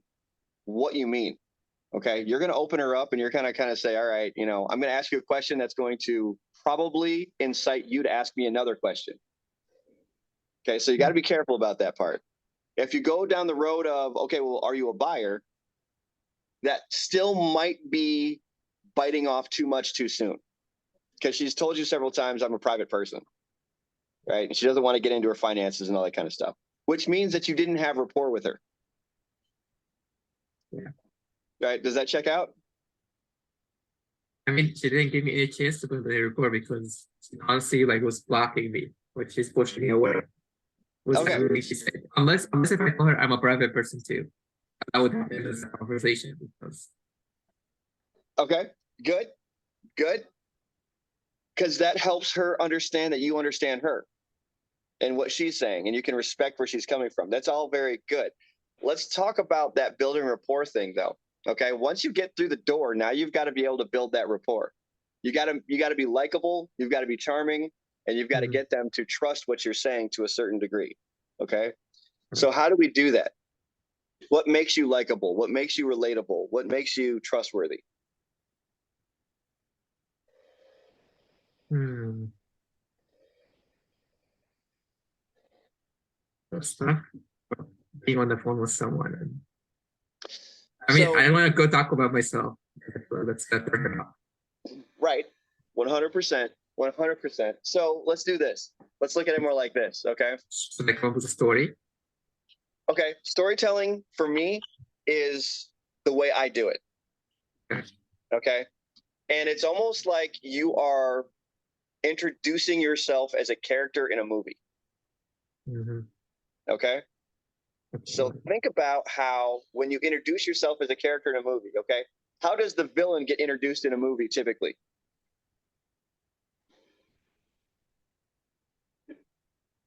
what you mean. Okay, you're going to open her up and you're going to kind of say, all right, I'm going to ask you a question that's going to probably incite you to ask me another question. Okay, so you got to be careful about that part. If you go down the road of, okay, well, are you a buyer? That still might be biting off too much too soon, because she's told you several times I'm a private person, right? And she doesn't want to get into her finances and all that kind of stuff, which means that you didn't have rapport with her. Yeah. Right? Does that check out? I mean, she didn't give me any chance to build a rapport because she honestly was blocking me, which she's pushing me away. Was Okay. everything she said. Unless if I tell her I'm a private person too, I would have this conversation because. Okay. Good. Because that helps her understand that you understand her and what she's saying, and you can respect where she's coming from. That's all very good. Let's talk about that building rapport thing, though. Okay. Once you get through the door, now you've got to be able to build that rapport. You got to be likable. You've got to be charming, and you've got to get them to trust what you're saying to a certain degree. Okay. So how do we do that? What makes you likable? What makes you relatable? What makes you trustworthy? That's tough. Being on the phone with someone. And, I mean, So, I don't want to go talk about myself. Let's get there. right. 100%. 100%. So let's do this. Let's look at it more like this. Okay. So they come up with a story. Okay. Storytelling for me is the way I do it. Okay. Okay. And it's almost like you are introducing yourself as a character in a movie. Okay. So think about how when you introduce yourself as a character in a movie, okay, how does the villain get introduced in a movie typically?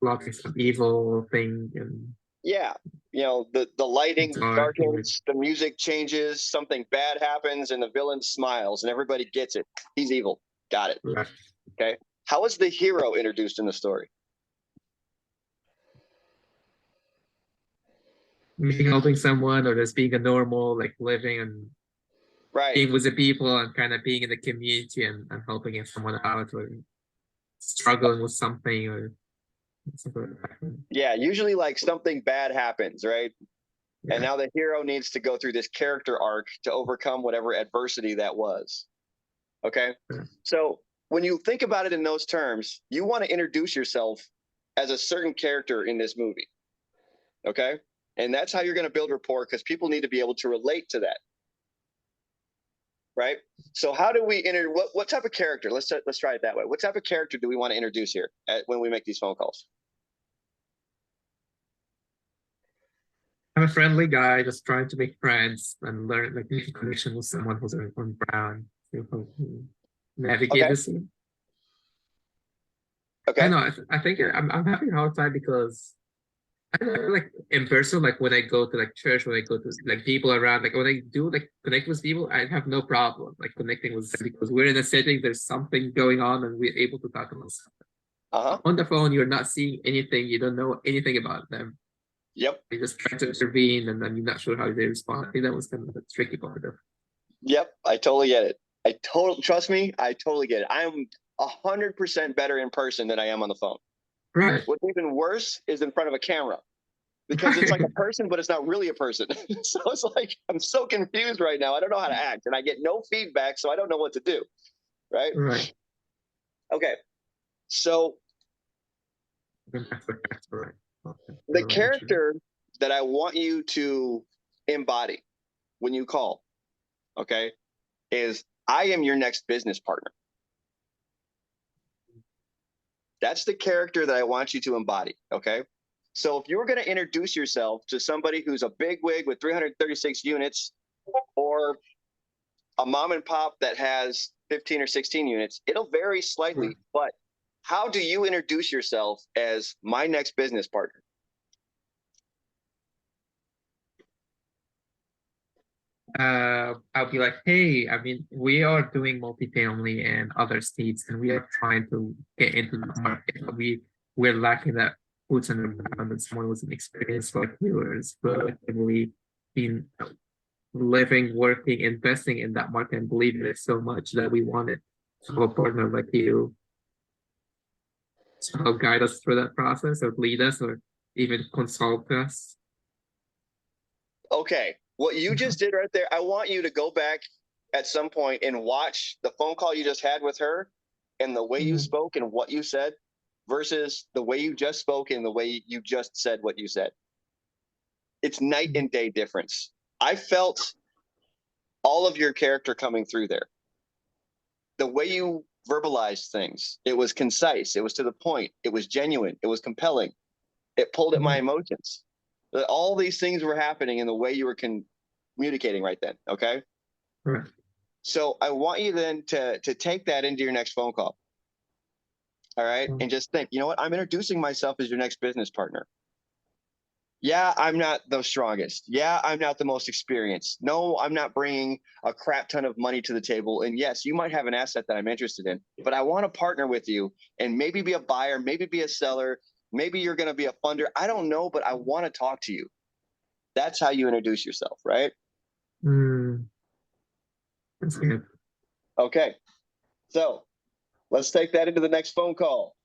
Blocking some evil thing and Yeah, the lighting darkens, the music changes, something bad happens, and the villain smiles, and everybody gets it. He's evil. Got it. right. Okay. How is the hero introduced in the story? Maybe helping someone or just being a normal, living and Right. being with the people and kind of being in the community and helping someone out or struggling with something or something like that. Yeah, usually something bad happens, right? Yeah. And now the hero needs to go through this character arc to overcome whatever adversity that was. Okay. Yeah. So when you think about it in those terms, you want to introduce yourself as a certain character in this movie. Okay. And that's how you're going to build rapport, because people need to be able to relate to that. Right. So how do we what type of character? Let's try it that way. What type of character do we want to introduce here when we make these phone calls? I'm a friendly guy just trying to make friends and learn make a connection with someone who's on ground to navigate the scene. Okay. I know. I think I'm having a hard time because I don't know, in person, when I go to church, when I go to people around, when I do connect with people, I have no problem connecting with them because we're in a setting, there's something going on, and we're able to talk about something. On the phone, you're not seeing anything, you don't know anything about them. Yep. You just try to intervene, and then you're not sure how they respond. I think that was kind of the tricky part of it. Yep, I totally get it. Trust me, I totally get it. I'm 100% better in person than I am on the phone. Right. What's even worse is in front of a camera, because it's like a person, but it's not really a person. So it's I'm so confused right now. I don't know how to act, and I get no feedback, so I don't know what to do. Right. Right. Okay. So the character that I want you to embody when you call, okay, is I am your next business partner. That's the character that I want you to embody, okay? So if you were going to introduce yourself to somebody who's a bigwig with 336 units or a mom and pop that has 15 or 16 units, it'll vary slightly, but how do you introduce yourself as my next business partner? I'll be like, hey, I mean, we are doing multifamily in other states, and we are trying to get into the market. But we're lacking that boots on the ground, and someone with an experience like yours, but really been living, working, investing in that market, and believe in it so much that we wanted to have a partner like you to help guide us through that process, or lead us, or even consult us. Okay, what you just did right there, I want you to go back at some point and watch the phone call you just had with her and the way you spoke and what you said versus the way you just spoke and the way you just said what you said. It's night and day difference. I felt all of your character coming through there. The way you verbalized things, it was concise, it was to the point, it was genuine, it was compelling, it pulled at my emotions. All these things were happening in the way you were communicating right then. Okay. Right. So I want you then to take that into your next phone call. All right. And just think, you know what? I'm introducing myself as your next business partner. Yeah, I'm not the strongest. Yeah, I'm not the most experienced. No, I'm not bringing a crap ton of money to the table. And yes, you might have an asset that I'm interested in, but I want to partner with you and maybe be a buyer, maybe be a seller. Maybe you're going to be a funder. I don't know, but I want to talk to you. That's how you introduce yourself, right? That's good. Okay. So let's take that into the next phone call.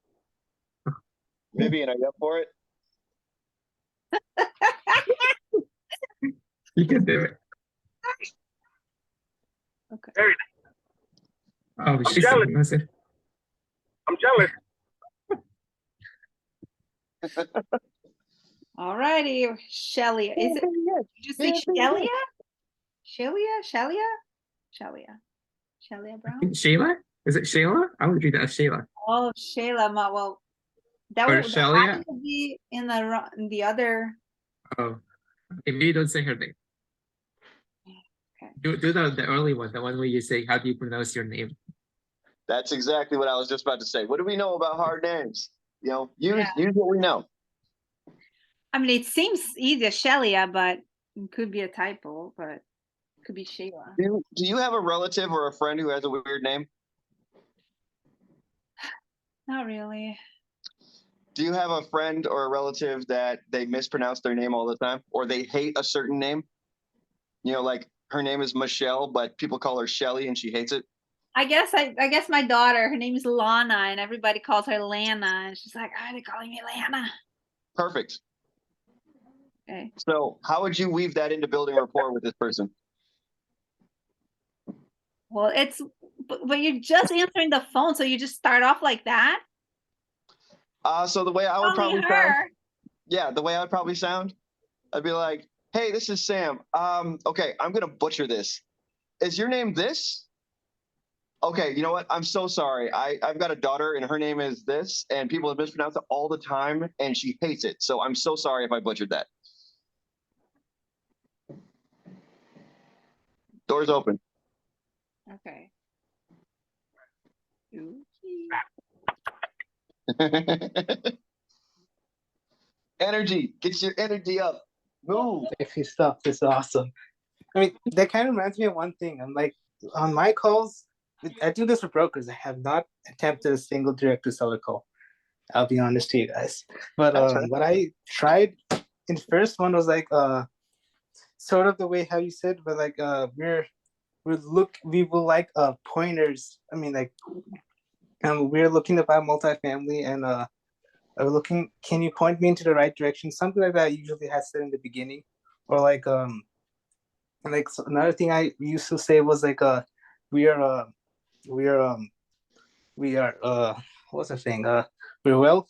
Vivian, are you up for it? You can do it. Okay. Very Oh, she's jealous. massive. I'm jealous. All righty, Shelia. Is it? Did you say Shelia? Shelia Brown. Sheila? Is it Sheila? I would read that as Sheila. Oh, Shayla. Well, that Or would Shelia? happen to be in the other. Oh, maybe you don't say her name. Okay. Do the early one, the one where you say, how do you pronounce your name? That's exactly what I was just about to say. What do we know about hard names? You know, use what we know. I mean, it seems either Shelia, but it could be a typo, but it could be Shayla. Do you have a relative or a friend who has a weird name? Not really. Do you have a friend or a relative that they mispronounce their name all the time, or they hate a certain name? You know, like her name is Michelle, but people call her Shelly and she hates it. I guess my daughter, her name is Lana, and everybody calls her Lana, and she's like, "Oh, they're calling me Lana." Perfect. Okay. So how would you weave that into building rapport with this person? Well, but you're just answering the phone, so you just start off like that. So the way I would Only probably sound, her. the way I would probably sound, I'd be like, "Hey, this is Sam. Okay, I'm gonna butcher this. Is your name this? Okay, you know what? I'm so sorry. I've got a daughter and her name is this, and people have mispronounced it all the time, and she hates it. So I'm so sorry if I butchered that." Doors open. Okay. Energy. Get your energy up. Move. If you stop, it's awesome. I mean, that kind of reminds me of one thing. I'm like, on my calls, I do this with brokers. I have not attempted a single direct to seller call. I'll be honest to you guys. But what I tried in the first one was like sort of the way how you said, but like we will like pointers. I mean, like we're looking to buy multifamily and we're looking, can you point me into the right direction? Something like that I usually have said in the beginning. Or like so another thing I used to say was like we are what's the thing? We're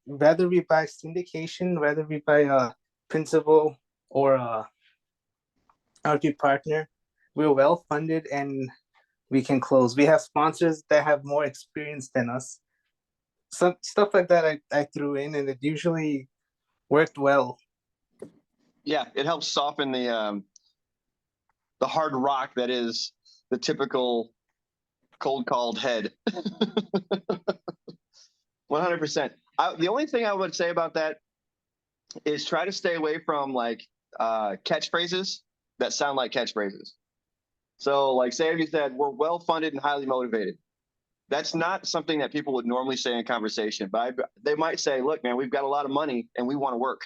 whether we buy syndication, whether we buy principal or RP partner, we're well funded and we can close. We have sponsors that have more experience than us. Some stuff like that I threw in, and it usually worked well. Yeah, it helps soften the hard rock that is the typical cold called head. 100%. The only thing I would say about that is try to stay away from like catchphrases that sound like catchphrases. So, like, say if you said, we're well funded and highly motivated. That's not something that people would normally say in conversation, but they might say, look, man, we've got a lot of money and we want to work.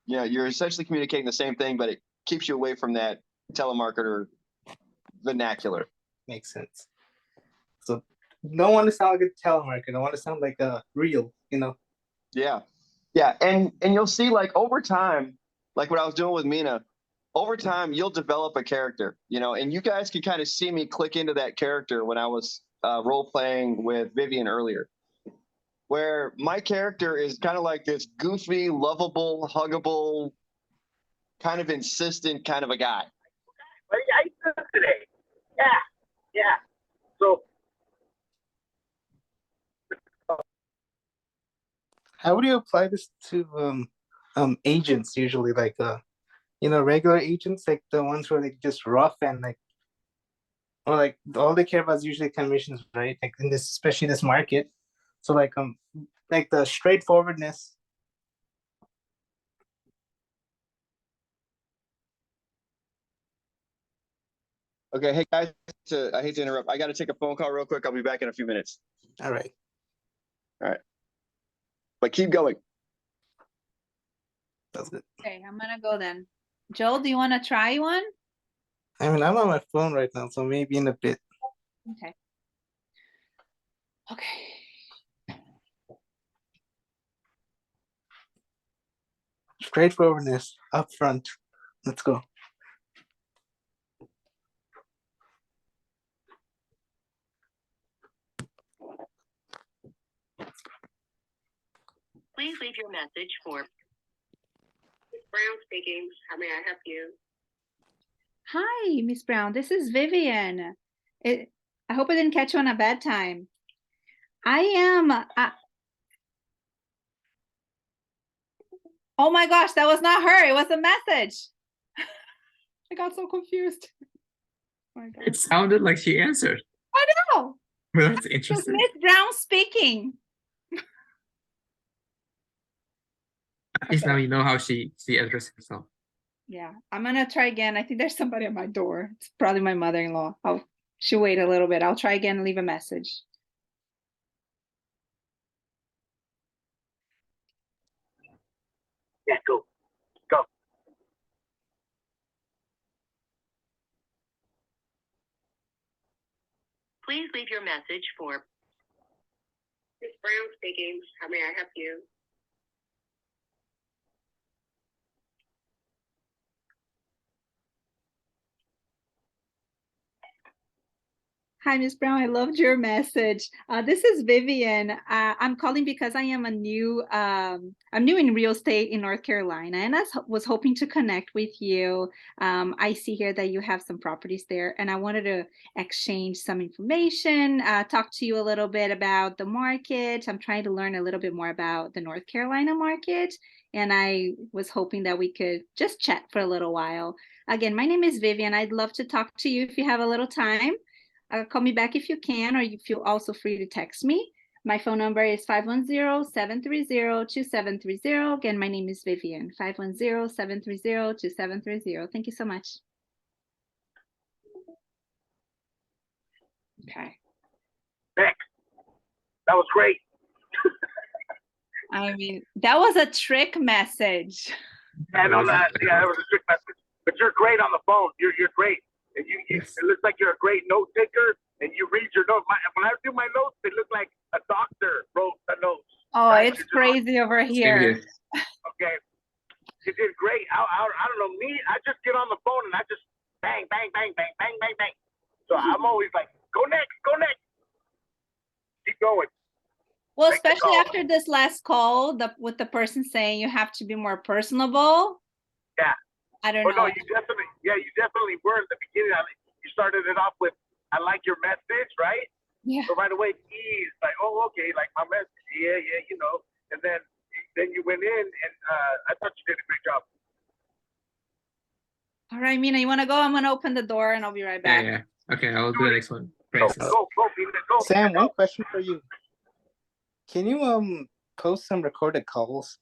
You know, you're essentially communicating the same thing, but it keeps you away from that telemarketer vernacular. Makes sense. So don't want to sound like a telemarketer. I want to sound like a real, you know. Yeah. Yeah. And you'll see, like, over time, like what I was doing with Mina, over time, you'll develop a character, you know, and you guys can kind of see me click into that character when I was role playing with Vivian earlier, where my character is kind of like this goofy, lovable, huggable, kind of insistent kind of a guy. What are you doing today? Yeah. So How would you apply this to agents usually, like you know, regular agents, like the ones who are like just rough and like, or like all they care about is usually commissions, right? Like in this, especially this market. So like the straightforwardness. Okay. Hey, guys, I hate to interrupt. I got to take a phone call real quick. I'll be back in a few minutes, All right. but keep going. That's good. Okay, I'm gonna go then. Joel, do you want to try one? I mean, I'm on my phone right now, so maybe in a bit. Okay. Okay. Straightforwardness up front. Let's go. Please leave your message for Brown speaking. How may I help you? Hi, Miss Brown. This is Vivian. I hope I didn't catch you on a bad time. I am. Oh my gosh, that was not her. It was a message. I got so confused. Oh my God. It sounded like she answered. I know. Well, that's It was interesting. Miss Brown speaking. At least Okay. now you know how she addressed herself. Yeah, I'm gonna try again. I think there's somebody at my door. It's probably my mother-in-law. She'll wait a little bit. I'll try again and leave a message. yeah, go. Please leave your message for Miss Brown speaking. How may I help you? Hi, Miss Brown. I loved your message. This is Vivian. I'm calling because I am I'm new in real estate in North Carolina, and I was hoping to connect with you. I see here that you have some properties there, and I wanted to exchange some information, talk to you a little bit about the market. I'm trying to learn a little bit more about the North Carolina market, and I was hoping that we could just chat for a little while. Again, my name is Vivian. I'd love to talk to you if you have a little time. Call me back if you can, or you feel also free to text me. My phone number is 510-730-2730. Again, my name is Vivian, 510-730-2730. Thank you so much. Okay. Nick, that was great. I mean, that was a trick message. And on that, yeah, it was a trick message. But you're great on the phone. You're great. And Yes. it looks like you're a great note taker, and you read your notes. When I do my notes, they look like a doctor wrote the notes. Oh, Right? it's crazy over Same here. here. Okay, you did great. I don't know, me, I just get on the phone and I just bang, bang, bang, bang, bang, bang, bang. So I'm always like, go next, go next. Keep going. Well, Make the especially call. after this last call, with the person saying you have to be more personable. Yeah. I don't Oh know. no, you definitely were in the beginning. You started it off with, I like your message, right? Yeah. So right away, ease, like, oh, okay, like my message, yeah, you know. And then you went in, and I thought you did a great job. All right, Mina, you want to go? I'm going to open the door and I'll be right back. Yeah. Okay, I'll do the next one. Go, Francis. go, Mina, go. Sam, one question for you. Can you post some recorded calls?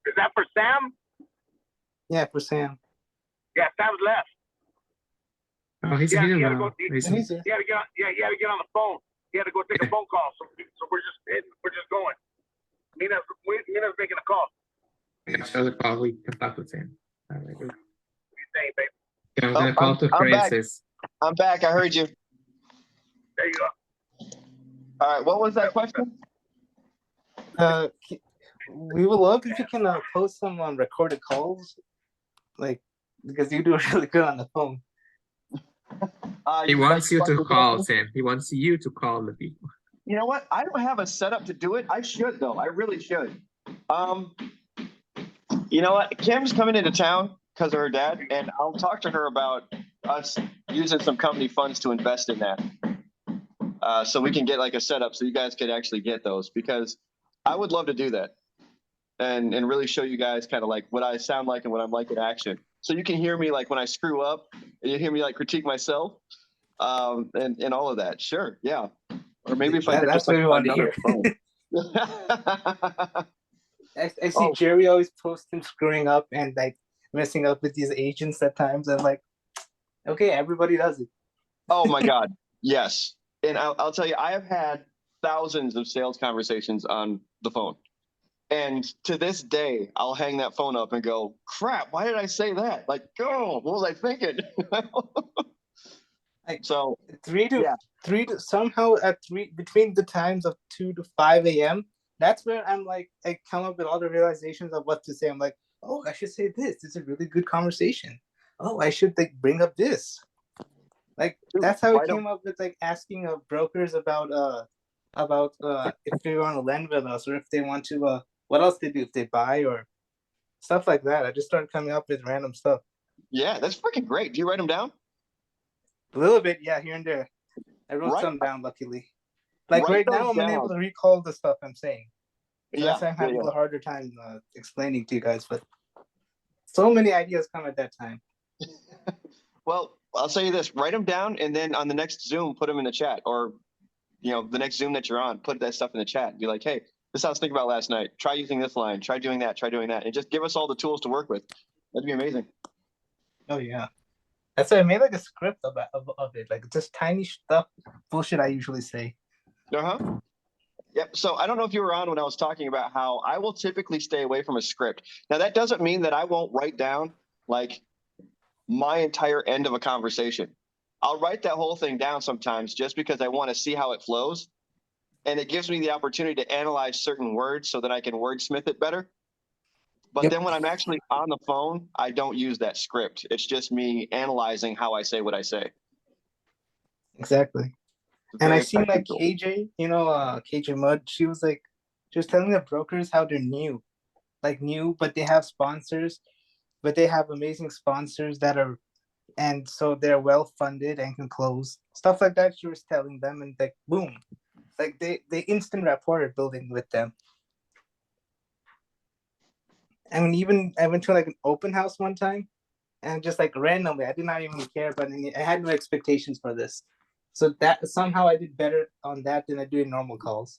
Is that for Sam? Yeah, for Sam. Yeah, Sam's left. Oh, he's Yeah, here he had to now. go. He, He's- He's here. he had to get on. Yeah, he had to get on the phone. He had to go take a phone call. So we're just hitting, we're just going. Mina's making a call. Yeah, so the call we can talk with him. All right. What are you saying, babe? Yeah, I'm Oh, gonna call to I'm back. Francis. I'm back. I heard you. There you go. All right. What was that question? We would love if you can post some recorded calls, like because you do really good on the phone. He wants you to like- call, Sam. He wants you to call the people. You know what? I don't have a setup to do it. I should though. I really should. You know what? Kim's coming into town because of her dad, and I'll talk to her about us using some company funds to invest in that. So we can get like a setup so you guys could actually get those, because I would love to do that and really show you guys kind of like what I sound like and what I'm like in action. So you can hear me like when I screw up, and you hear me like critique myself, and all of that. Sure, yeah. Or maybe if I could That's just like what we want to another hear. phone. I see Oh. Jerry always posting screwing up and like messing up with these agents at times. I'm like, okay, everybody does it. Oh my God, yes. And I'll tell you, I have had thousands of sales conversations on the phone. And to this day, I'll hang that phone up and go, crap, why did I say that? Like, oh, what was I thinking? Like, So, three to Yeah. somehow at between the times of 2 to 5 a.m. That's where I'm like, I come up with all the realizations of what to say. I'm like, oh, I should say this. This is a really good conversation. Oh, I should like bring up this. Like Dude, that's how why I don't- came up with like asking brokers about if they want to lend with us, or if they want to what else they do, if they buy or stuff like that. I just started coming up with random stuff. yeah, that's freaking great. Do you write them down? A little bit, yeah, here and there. I wrote Right. some down, luckily. Like Write right now, those I'm unable down. to recall the stuff I'm saying. So Yeah, that's why I'm having yeah. a harder time explaining to you guys. But so many ideas come at that time. Well, I'll say you this, write them down, and then on the next Zoom, put them in the chat, or, the next Zoom that you're on, put that stuff in the chat. Be like, hey, this is what I was thinking about last night. Try using this line, try doing that, and just give us all the tools to work with. That'd be amazing. Oh yeah, that's why I made like a script of it, like just tiny stuff, bullshit I usually say. Uh-huh. Yep. So I don't know if you were on when I was talking about how I will typically stay away from a script. Now, that doesn't mean that I won't write down like my entire end of a conversation. I'll write that whole thing down sometimes just because I want to see how it flows. And it gives me the opportunity to analyze certain words so that I can wordsmith it better. But Yep. then when I'm actually on the phone, I don't use that script. It's just me analyzing how I say what I say. Exactly. It's And very I seen like effective. KJ, KJ Mudd. She was telling the brokers how they're new, but they have sponsors, but they have amazing sponsors and so they're well funded and can close stuff like that. She was telling them, and like boom, like they instant rapport are building with them. I mean, even I went to like an open house one time, and just like randomly, I did not even care, but I had no expectations for this. So that somehow I did better on that than I do in normal calls.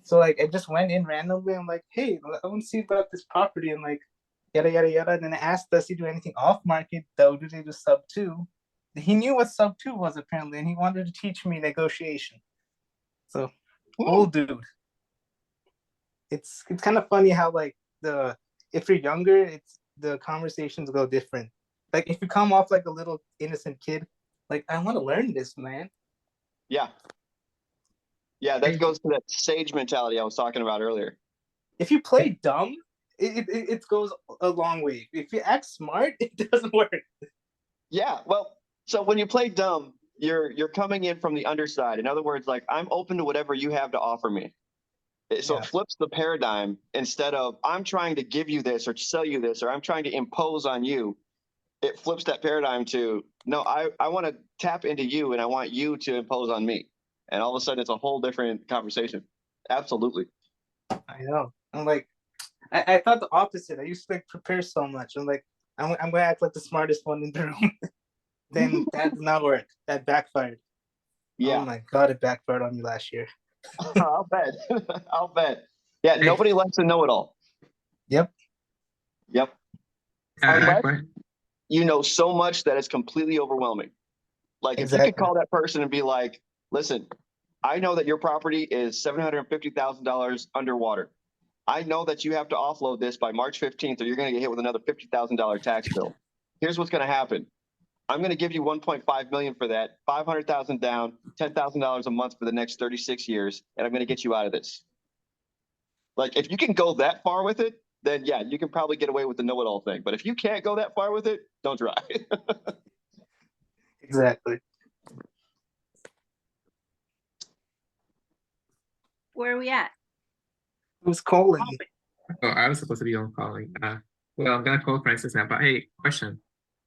So like I just went in randomly. I'm like, hey, I want to see about this property, and like yada yada yada. And then I asked, does he do anything off market? Though do they do sub 2? He knew what sub 2 was apparently, and he wanted to teach me negotiation. So old dude. It's kind of funny how like if you're younger, it's the conversations go different. Like if you come off like a little innocent kid, like I want to learn this, man. Yeah. Yeah, that goes to that sage mentality I was talking about earlier. If you play dumb, it goes a long way. If you act smart, it doesn't work. Yeah, well, so when you play dumb, you're coming in from the underside. In other words, like I'm open to whatever you have to offer me. So Yeah. it flips the paradigm. Instead of I'm trying to give you this or sell you this or I'm trying to impose on you, it flips that paradigm to no, I want to tap into you and I want you to impose on me. And all of a sudden it's a whole different conversation. Absolutely. I know. I'm like, I thought the opposite. I used to like prepare so much. I'm like, I'm going to act like the smartest one in the room. Then that did not work. That backfired. Yeah. Oh my God, it backfired on me last year. I'll bet. I'll bet. Yeah, nobody likes to know it all. Yep. Yep. Unless Right. you know so much that it's completely overwhelming. Like if you Exactly. could call that person and be like, listen, I know that your property is $750,000 underwater. I know that you have to offload this by March 15th or you're going to get hit with another $50,000 tax bill. Here's what's going to happen. I'm going to give you 1.5 million for that, 500,000 down, $10,000 a month for the next 36 years, and I'm going to get you out of this. Like if you can go that far with it, then yeah, you can probably get away with the know-it-all thing. But if you can't go that far with it, don't try. Exactly. Where are we at? Who's calling? Oh, I was supposed to be on calling. Well, I'm gonna call Francis now. But hey, question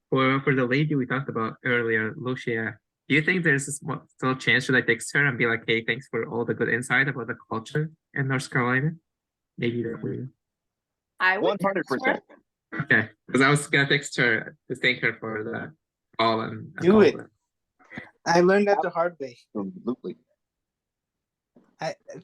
for the lady we talked about earlier, Lucia. Do you think there's still a chance should I text her and be like, hey, thanks for all the good insight about the culture in North Carolina? Maybe that way. I would text 100%. her. Okay, because I was gonna text her to thank her for the call and Do all it. that. I learned that the hard way. Absolutely.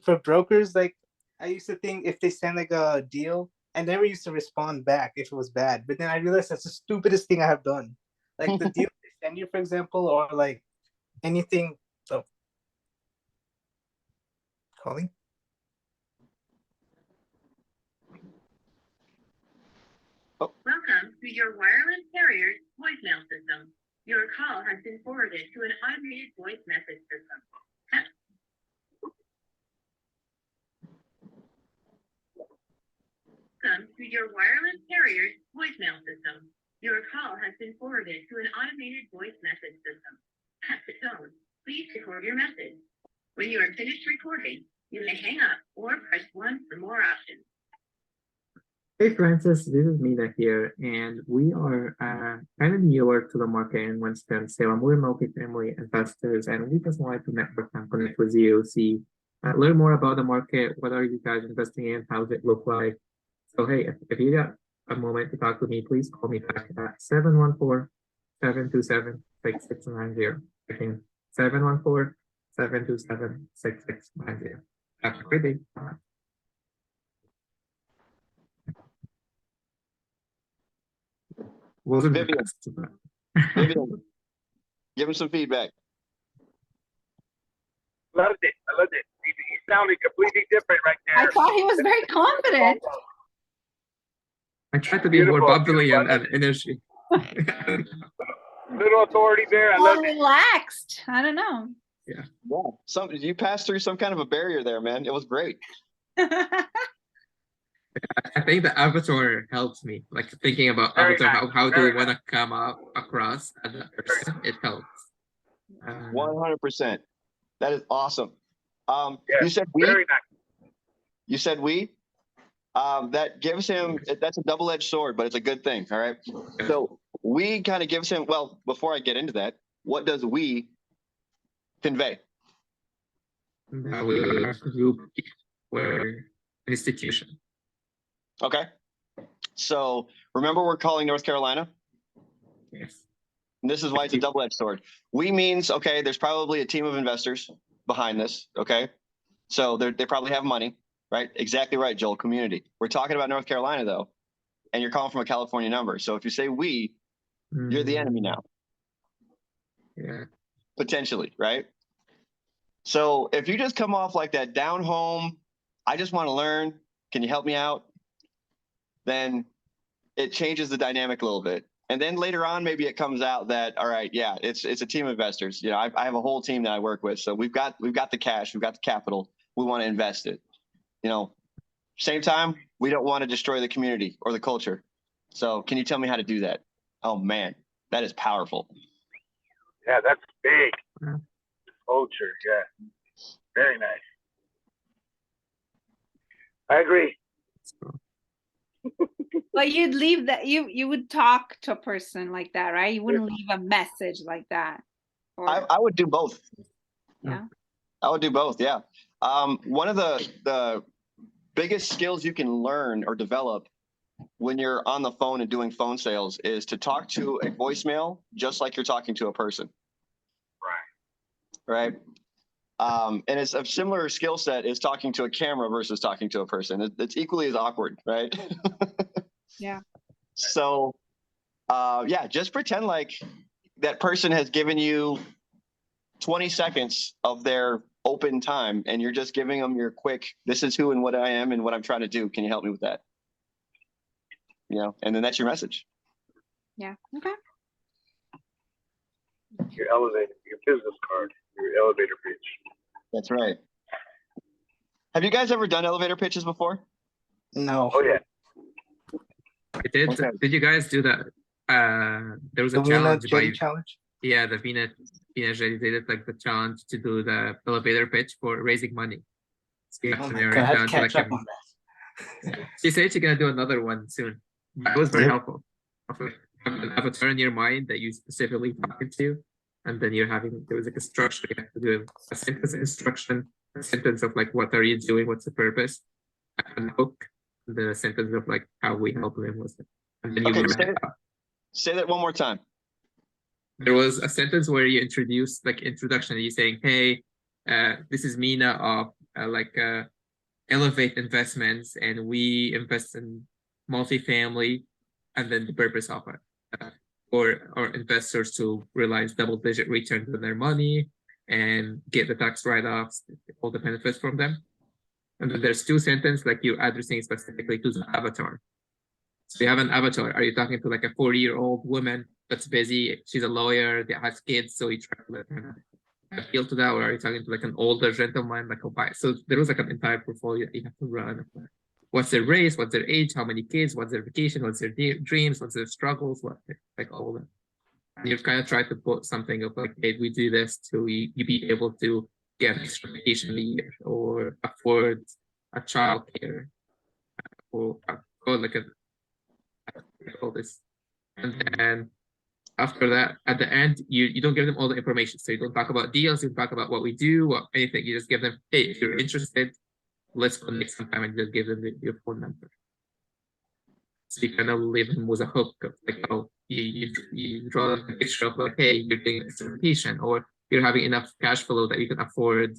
For brokers, like I used to think if they send like a deal, I never used to respond back if it was bad. But then I realized that's the stupidest thing I have done. Like the deal they send you, for example, or like anything. Oh, calling. Welcome to your wireless carrier's voicemail system. Your call has been forwarded to an automated voice message system. Welcome to your wireless carrier's voicemail system. Your call has been forwarded to an automated voice message system. At the tone, please record your message. When you are finished recording, you may hang up or press 1 for more options. Hey Francis, this is Mina here, and we are kind of newer to the market in Winston-Salem. We're multifamily investors, and we just wanted to network and connect with you, see, learn more about the market. What are you guys investing in? How does it look like? So hey, if you got a moment to talk to me, please call me back at 714-727-6690. Again, 714-727-6690. Have a great day. Bye. Wasn't the Vivian. best, but- Vivian, give him some feedback. Loved it. I loved it. He sounded completely different right there. I thought he was very confident. I tried to be more Beautiful, bubbly and beautiful. energy. Little authority there. I More loved it. relaxed. I don't know. Yeah. You passed through some kind of a barrier there, man. It was great. I think the avatar helps me, like thinking about Very avatar, nice, how do very we want to come up across as a person, it helps. 100%. That is awesome. Yes, You said we. very nice. You said we. That gives him. That's a double-edged sword, but it's a good thing. All right. So we kind of gives him. Well, before I get into that, what does we convey? That we are a group, we're an institution. Okay. So remember, we're calling North Carolina. Yes. And this is why it's a double-edged sword. We means, okay, there's probably a team of investors behind this, okay? So they probably have money, right? Exactly right, Joel, community. We're talking about North Carolina, though, and you're calling from a California number. So if you say we, you're the enemy now, Yeah. potentially, right? So if you just come off like that down home, I just want to learn, can you help me out? Then it changes the dynamic a little bit. And then later on, maybe it comes out that, all right, yeah, it's a team of investors. You know, I have a whole team that I work with. So we've got the cash, we've got the capital. We want to invest it. You know, same time, we don't want to destroy the community or the culture. So can you tell me how to do that? Oh man, that is powerful. Yeah, that's big. Yeah. Culture, yeah. Very nice. I agree. But you'd leave that you would talk to a person like that, right? You wouldn't leave a message like that. Or I would do both. yeah. I would do both. Yeah. One of the biggest skills you can learn or develop when you're on the phone and doing phone sales is to talk to a voicemail just like you're talking to a person. Right. And it's a similar skill set is talking to a camera versus talking to a person. It's equally as awkward, right? Yeah. So Yeah, just pretend like that person has given you 20 seconds of their open time and you're just giving them your quick, this is who and what I am and what I'm trying to do. Can you help me with that? You know, and then that's your message. Yeah. Okay. Your elevator, your business card, your elevator pitch. That's right. Have you guys ever done elevator pitches before? No. Oh yeah. I did. Okay. Did you guys do that? There was a The Vina challenge by Jetty challenge. yeah, the Vina Jetty, they did like the challenge to do the elevator pitch for raising money. So you have Oh to my narrow god, I it have down to to catch like up on that. she said she's gonna do another one soon. It was very Yep. helpful. Have an avatar in your mind that you specifically talking to, and then you're having there was like a structure. You have to do a sentence instruction, a sentence of like what are you doing, what's the purpose, and hook, the sentence of like how we help them with it, and then you Okay, wrap it up. say that one more time. There was a sentence where you introduce like introduction. You saying, "Hey, this is Mina of Elevate Investments, and we invest in multifamily, and then the purpose of it, or investors to realize double-digit returns on their money and get the tax write-offs, all the benefits from them." And then there's two sentences like you're addressing specifically to the avatar. So you have an avatar. Are you talking to like a 40-year-old woman that's busy? She's a lawyer that has kids, so you try to let her appeal to that, or are you talking to like an older gentleman like a buy? So there was like an entire portfolio that you have to run. What's their race? What's their age? How many kids? What's their vacation? What's their dreams? What's their struggles? What like all of that. And you've kind of tried to put something of like, hey, we do this to you be able to get an extra vacation a year or afford a child care or like all this. And then after that, at the end, you don't give them all the information. So you don't talk about deals, you don't talk about what we do or anything. You just give them, hey, if you're interested, let's connect sometime, and just give them your phone number. So you kind of leave them with a hook of like, oh, you draw a picture of like, hey, you're doing this vacation, or you're having enough cash flow that you can afford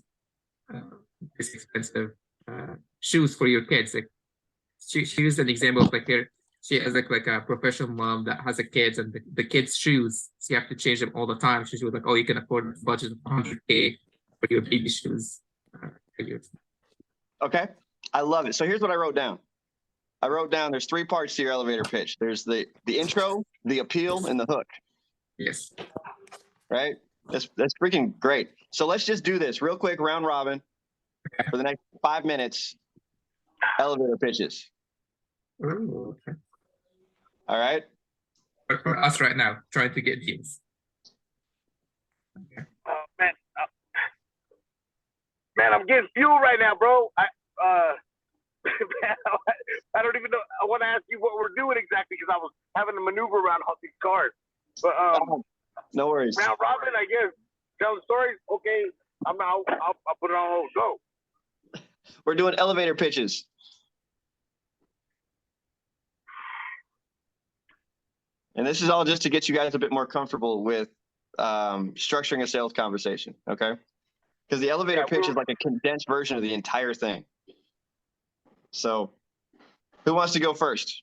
this expensive shoes for your kids. Like she used an example of like here, she has like a professional mom that has a kids, and the kids' shoes, so you have to change them all the time. She was like, oh, you can afford a budget of 100K for your baby shoes. Okay, I love it. So here's what I wrote down. I wrote down there's three parts to your elevator pitch. There's the intro, the appeal, and the hook. Yes. Right? That's freaking great. So let's just do this real quick, round robin, for the next 5 minutes. Elevator pitches. Ooh, okay. All right. For us right now, trying to get deals. Man, man, I'm getting fuel right now, bro. Man, I don't even know. I want to ask you what we're doing exactly because I was having to maneuver around all these cars. But no worries. round robin, I guess. Tell the stories. Okay, I'll put it on hold. Go. We're doing elevator pitches. And this is all just to get you guys a bit more comfortable with structuring a sales conversation, okay? Because the elevator pitch is like a condensed version of the entire thing. So who wants to go first?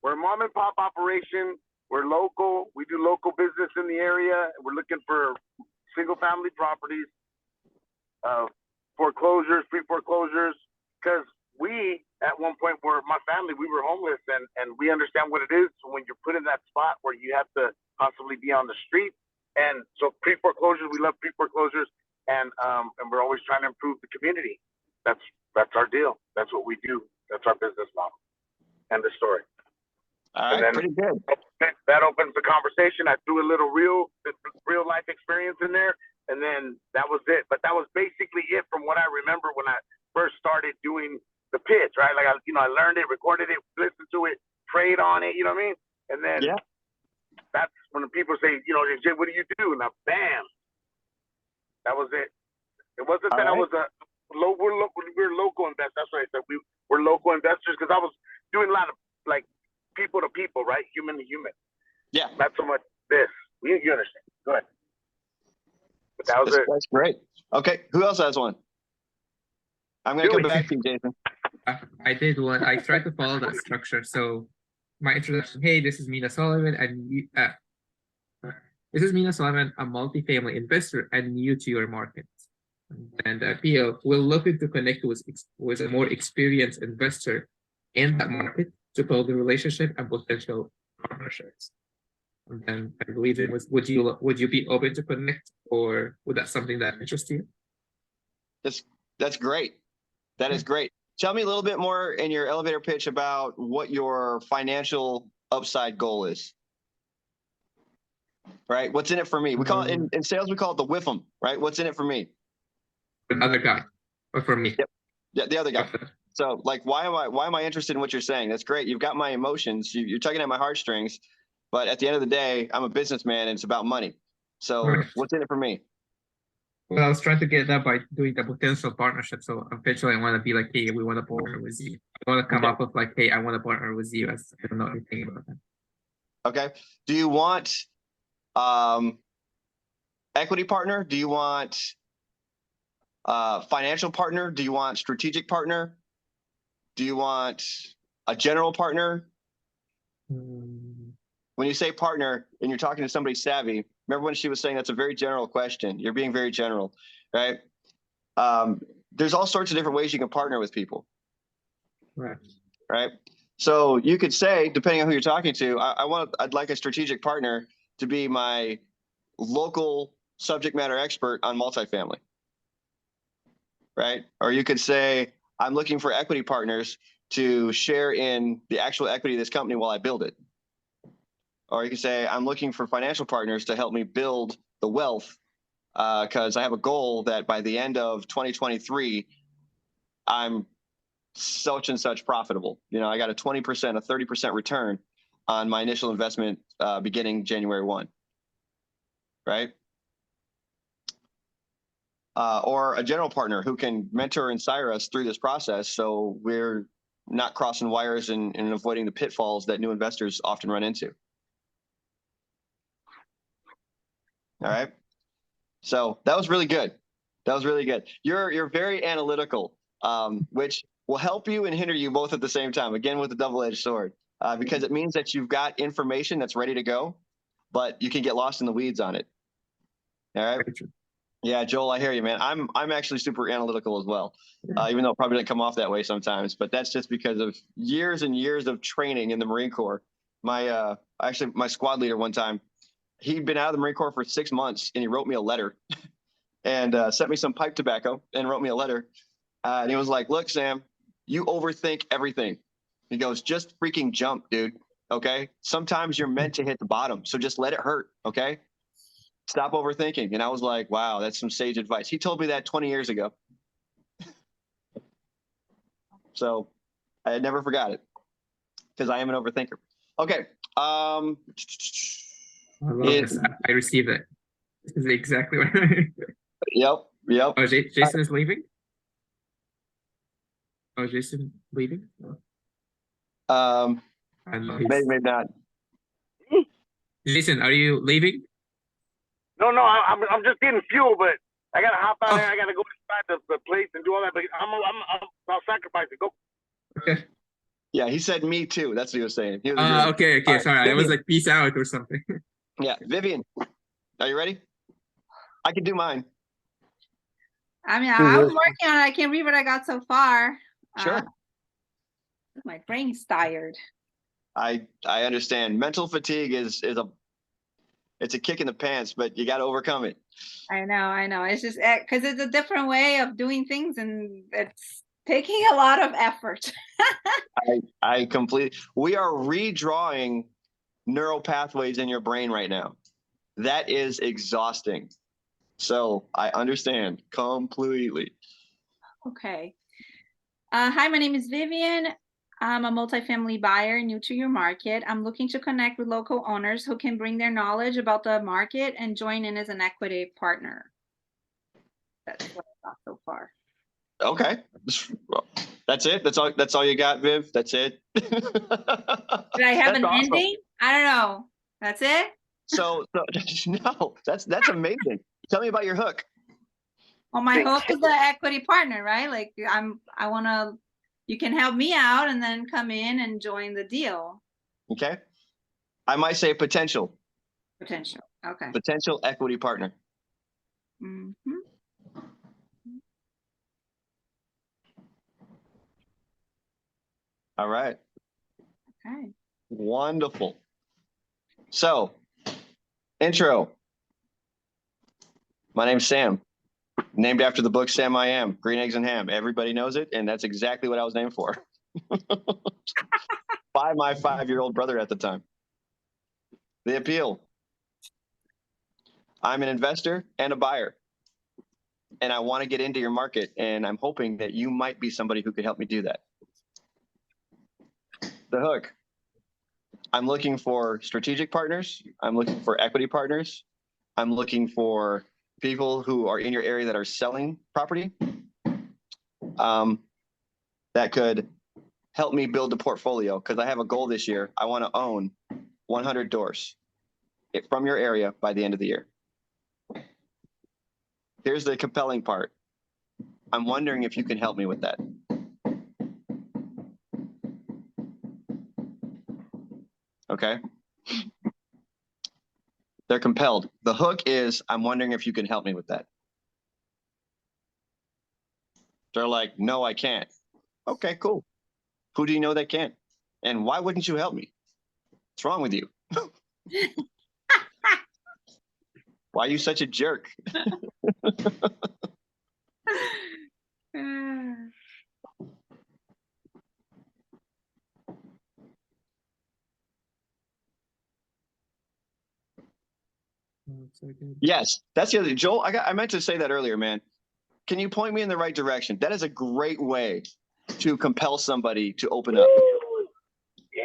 We're a mom and pop operation. We're local. We do local business in the area. We're looking for single family properties, foreclosures, pre-foreclosures, because we, at one point, were my family, we were homeless, and we understand what it is when you're put in that spot where you have to possibly be on the street. And so pre-foreclosures, we love pre-foreclosures, and we're always trying to improve the community. That's our deal. That's what we do. That's our business model. End of story. All right, pretty good. That opens the conversation. I threw a little real life experience in there, and then that was it. But that was basically it from what I remember when I first started doing the pitch, right? Like I learned it, recorded it, listened to it, prayed on it. You know what I mean? And then that's when people say, Jay, what do you do? And bam, that was it. It wasn't that I was we're local investors. That's what I said. We're local investors because I was doing a lot of like people to people, right? Human to human. Yeah. Not so much this. You understand. Go ahead. But that was it. That's great. Okay. Who else has one? I'm going to come back to you, Jason. I did one. I tried to follow that structure. So my introduction. Hey, this is Mina Sullivan, and this is Mina Sullivan, a multifamily investor and new to your market. And Pio will looking to connect with a more experienced investor in that market to build a relationship and potential partnerships. And then I believe it was, would you be open to connect, or would that something that interests you? That's great. That is great. Tell me a little bit more in your elevator pitch about what your financial upside goal is. Right? What's in it for me? We call it in sales, we call it the whiff'em, right? What's in it for me? Another guy, or for me? Yep. Yeah, the other guy. So like, why am I interested in what you're saying? That's great. You've got my emotions. You're tugging at my heartstrings. But at the end of the day, I'm a businessman and it's about money. So what's in it for me? Well, I was trying to get that by doing a potential partnership. So eventually I want to be like, hey, we want to partner with you. I want to come up with like, hey, I want to partner with you. I don't know anything about that. Okay. Do you want equity partner? Do you want financial partner? Do you want strategic partner? Do you want a general partner? When you say partner and you're talking to somebody savvy, remember when she was saying that's a very general question. You're being very general, right? There's all sorts of different ways you can partner with people. Right. So you could say, depending on who you're talking to, I'd like a strategic partner to be my local subject matter expert on multifamily. Right. Or you could say, I'm looking for equity partners to share in the actual equity of this company while I build it. Or you could say, I'm looking for financial partners to help me build the wealth because I have a goal that by the end of 2023, I'm such and such profitable. You know, I got a 20%, a 30% return on my initial investment beginning January 1. Right. Or a general partner who can mentor and sire us through this process so we're not crossing wires and avoiding the pitfalls that new investors often run into. All right. So that was really good. That was really good. You're very analytical, which will help you and hinder you both at the same time, again, with a double-edged sword, because it means that you've got information that's ready to go, but you can get lost in the weeds on it. All right. Yeah, Joel, I hear you, man. I'm actually super analytical as well, even though it probably doesn't come off that way sometimes, but that's just because of years and years of training in the Marine Corps. My squad leader one time, he'd been out of the Marine Corps for 6 months and he wrote me a letter and sent me some pipe tobacco and wrote me a letter. And he was like, look, Sam, you overthink everything. He goes, just freaking jump, dude. Okay. Sometimes you're meant to hit the bottom. So just let it hurt. Okay. Stop overthinking. And I was like, wow, that's some sage advice. He told me that 20 years ago. So I never forgot it because I am an overthinker. Okay. I love this. I received it. This is exactly what Yep. Oh, Jason is leaving? Oh, Jason leaving? Maybe not. Jason, are you leaving? No, I'm just getting fuel, but I gotta hop out there. I gotta go inside the place and do all that. But I'll sacrifice it. Go. Okay. Yeah, he said me too. That's what he was saying. He was okay. Right, Sorry, Vivian. I was like peace out or something. Yeah, Vivian, are you ready? I can do mine. I mean, I'm working on it. I can't read what I got so far. Sure. My brain's tired. I understand. Mental fatigue is it's a kick in the pants, but you got to overcome it. I know. It's just because it's a different way of doing things, and it's taking a lot of effort. I completely. We are redrawing neural pathways in your brain right now. That is exhausting. So I understand completely. Okay. Hi, my name is Vivian. I'm a multifamily buyer new to your market. I'm looking to connect with local owners who can bring their knowledge about the market and join in as an equity partner. That's what I got so far. Okay. That's it. That's all you got, Viv. That's it. Did I have an ending? I don't know. That's it? So no, that's amazing. Tell me about your hook. Well, my hook is the equity partner, right? Like you can help me out and then come in and join the deal. Okay. I might say potential Potential. Okay. equity partner. Mhm. All right. Okay. Wonderful. So, intro. My name's Sam. Named after the book Sam I Am, Green Eggs and Ham. Everybody knows it, and that's exactly what I was named for. By my 5-year-old brother at the time. The appeal. I'm an investor and a buyer, and I want to get into your market, and I'm hoping that you might be somebody who could help me do that. The hook. I'm looking for strategic partners. I'm looking for equity partners. I'm looking for people who are in your area that are selling property that could help me build a portfolio, because I have a goal this year. I want to own 100 doors from your area by the end of the year. Here's the compelling part. I'm wondering if you can help me with that. Okay. They're compelled. The hook is, I'm wondering if you can help me with that. They're like, no, I can't. Okay, cool. Who do you know that can? And why wouldn't you help me? What's wrong with you? Why are you such a jerk? Yes, that's the other. Joel, I meant to say that earlier, man. Can you point me in the right direction? That is a great way to compel somebody to open up. Yeah.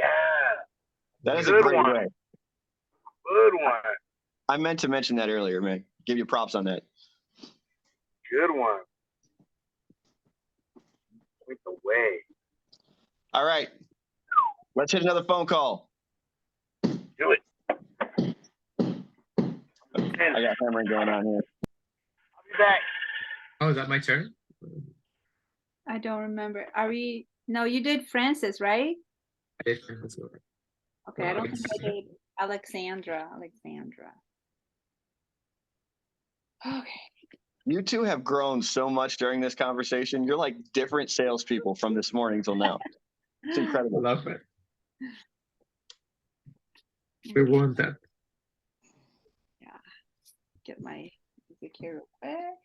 That is Good a great one. way. Good one. I meant to mention that earlier, man. Give you props on that. Good one. With the way. All right. Let's hit another phone call. Do it. I got hammering going on here. I'll be back. Oh, is that my turn? I don't remember. Are we? No, you did Francis, right? I did turn this over. Okay, I don't think I did Alexandra. Okay. You two have grown so much during this conversation. You're like different salespeople from this morning till now. It's I incredible. love it. We won that. Yeah. Get my music here real quick.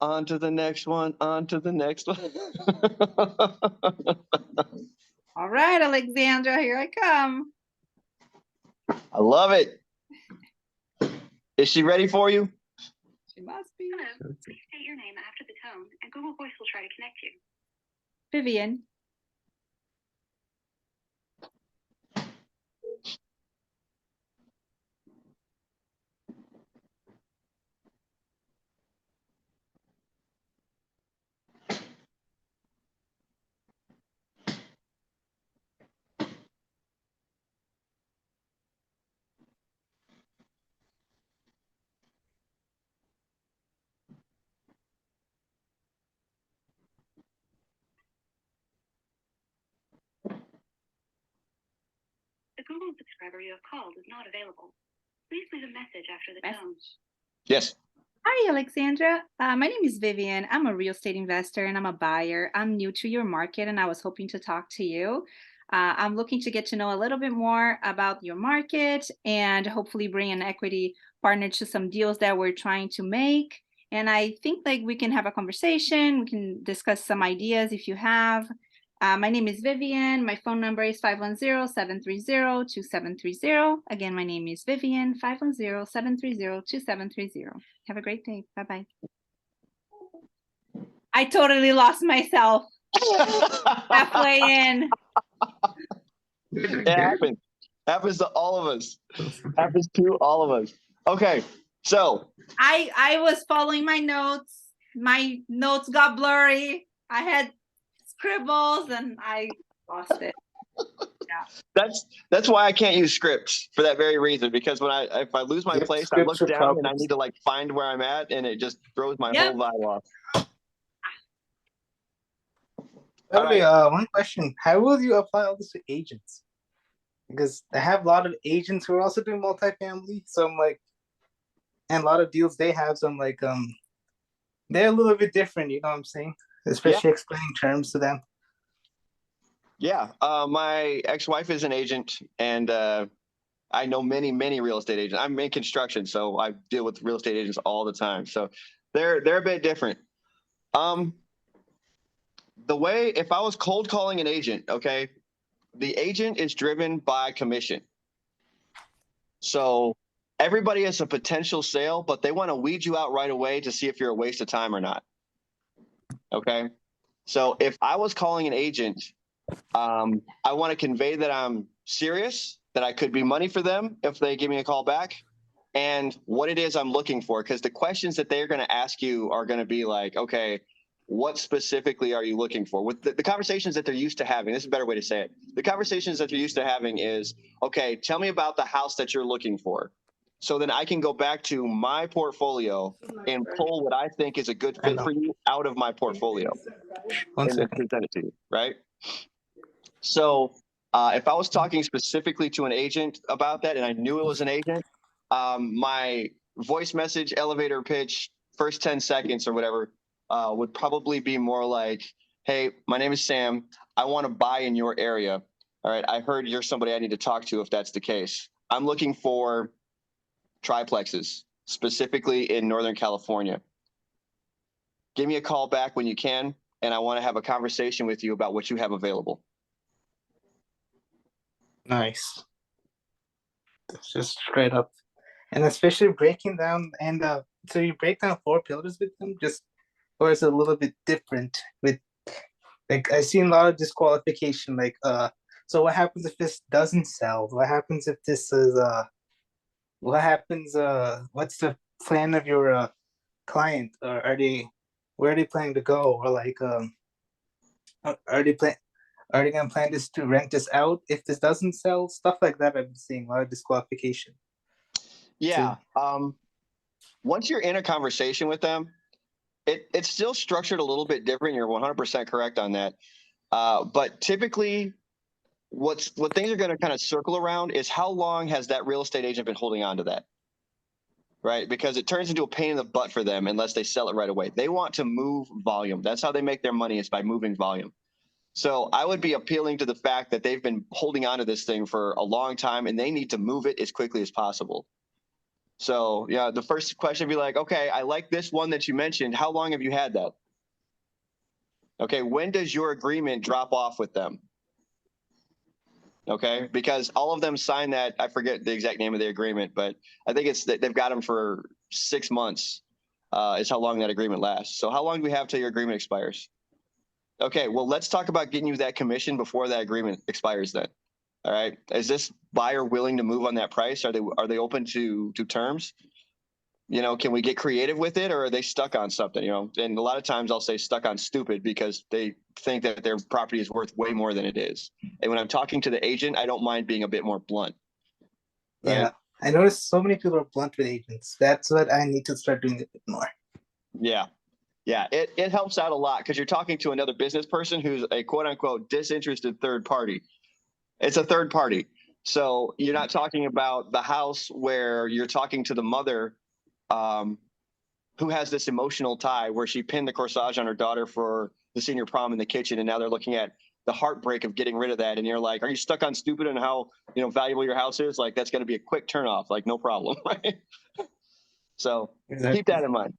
On to the next one. On to the next one. All right, Alexandra, here I come. I love it. Is she ready for you? She must be. Hello. Please state your name after the tone, and Google Voice will try to connect you. Vivian. The Google subscriber you have called is not available. Please leave a message after the tone. Yes. Hi, Alexandra. My name is Vivian. I'm a real estate investor and I'm a buyer. I'm new to your market and I was hoping to talk to you. I'm looking to get to know a little bit more about your market and hopefully bring an equity partner to some deals that we're trying to make. And I think like we can have a conversation. We can discuss some ideas if you have. My name is Vivian. My phone number is 510-730-2730. Again, my name is Vivian, 510-730-2730. Have a great day. Bye-bye. I totally lost myself halfway in. It happens. Happens to all of us. Happens to all of us. Okay, so. I was following my notes. My notes got blurry. I had scribbles and I lost it. That's why I can't use scripts for that very reason. Because if I lose my Yep, place, I scripts look are down and I problems. need to like find where I'm at, and it just throws my Yep. whole vibe off. Okay, right. one question. How will you apply all this to agents? Because I have a lot of agents who are also doing multifamily. So I'm like, and a lot of deals they have. So I'm like, they're a little bit different, you know what I'm saying? Especially explaining terms to them. Yeah. My ex-wife is an agent, and I know many real estate agents. I'm in construction, so I deal with real estate agents all the time. So they're a bit different. The way, if I was cold calling an agent, okay, the agent is driven by commission. So everybody has a potential sale, but they want to weed you out right away to see if you're a waste of time or not. Okay. So if I was calling an agent, I want to convey that I'm serious, that I could be money for them if they give me a call back, and what it is I'm looking for. Because the questions that they're going to ask you are going to be like, okay, what specifically are you looking for? With the conversations that they're used to having, this is a better way to say it. The conversations that they're used to having is, okay, tell me about the house that you're looking for. So then I can go back to my portfolio and pull what I think is a good fit for you out of my portfolio One and then second. present it to you, right? So if I was talking specifically to an agent about that and I knew it was an agent, my voice message, elevator pitch, first 10 seconds or whatever would probably be more like, hey, my name is Sam. I want to buy in your area. All right. I heard you're somebody I need to talk to if that's the case. I'm looking for triplexes, specifically in Northern California. Give me a call back when you can, and I want to have a conversation with you about what you have available. Nice. That's just straight up. And especially breaking down, and so you break down 4 pillars with them, just, or is it a little bit different with, like, I've seen a lot of disqualification, like, so what happens if this doesn't sell? What happens if this is, what happens, what's the plan of your client? Or where are they planning to go? Or like, are they gonna plan this to rent this out if this doesn't sell? Stuff like that. I've been seeing a lot of disqualification. Yeah. Once you're in a conversation with them, it's still structured a little bit different. You're 100% correct on that. But typically, what things are going to kind of circle around is how long has that real estate agent been holding on to that, right? Because it turns into a pain in the butt for them unless they sell it right away. They want to move volume. That's how they make their money, is by moving volume. So I would be appealing to the fact that they've been holding on to this thing for a long time and they need to move it as quickly as possible. So yeah, the first question would be like, okay, I like this one that you mentioned. How long have you had that? Okay, when does your agreement drop off with them? Okay, because all of them sign that. I forget the exact name of the agreement, but I think it's that they've got them for 6 months. Is how long that agreement lasts. So how long do we have till your agreement expires? Okay, well, let's talk about getting you that commission before that agreement expires then. All right, is this buyer willing to move on that price? Are they open to terms? You know, can we get creative with it, or are they stuck on something? You know, and a lot of times I'll say stuck on stupid because they think that their property is worth way more than it is. And when I'm talking to the agent, I don't mind being a bit more blunt. Right? Yeah, I noticed so many people are blunt with agents. That's what I need to start doing a bit more. Yeah. Yeah, it helps out a lot because you're talking to another business person who's a quote unquote disinterested third party. It's a third party. So you're not talking about the house where you're talking to the mother who has this emotional tie where she pinned the corsage on her daughter for the senior prom in the kitchen. And now they're looking at the heartbreak of getting rid of that. And you're like, are you stuck on stupid and how, you know, valuable your house is? Like, that's going to be a quick turnoff, like no problem. Right? So keep that in mind.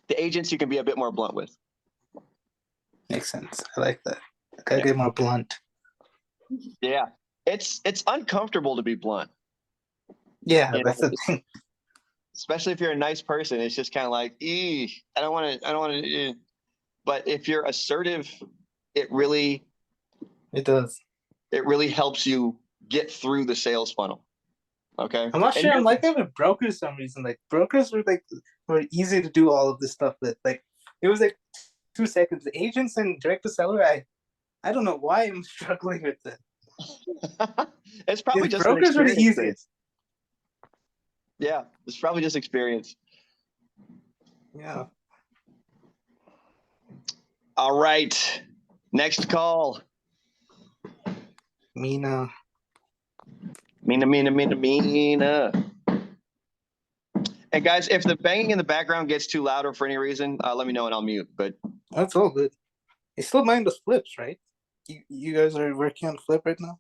The agents you can be a bit more blunt with. Makes sense. I like that. I gotta get more blunt. Yeah. It's uncomfortable to be blunt. Yeah, You that's know, the thing. especially if you're a nice person. It's just kind of like, I don't want to. But if you're assertive, it really does. It really helps you get through the sales funnel. Okay. I'm not And sure. I'm like that with brokers for some reason. Like brokers were easy to do all of this stuff with. Like it was like 2 seconds. The agents and direct to seller, I don't know why I'm struggling with it. It's probably These just an brokers are the experience thing. easiest. Yeah, it's probably just experience. Yeah. All right. Next call. Mina. Mina. And guys, if the banging in the background gets too loud or for any reason, let me know and I'll mute. But That's all good. You still mind those flips, right? You guys are working on flip right now?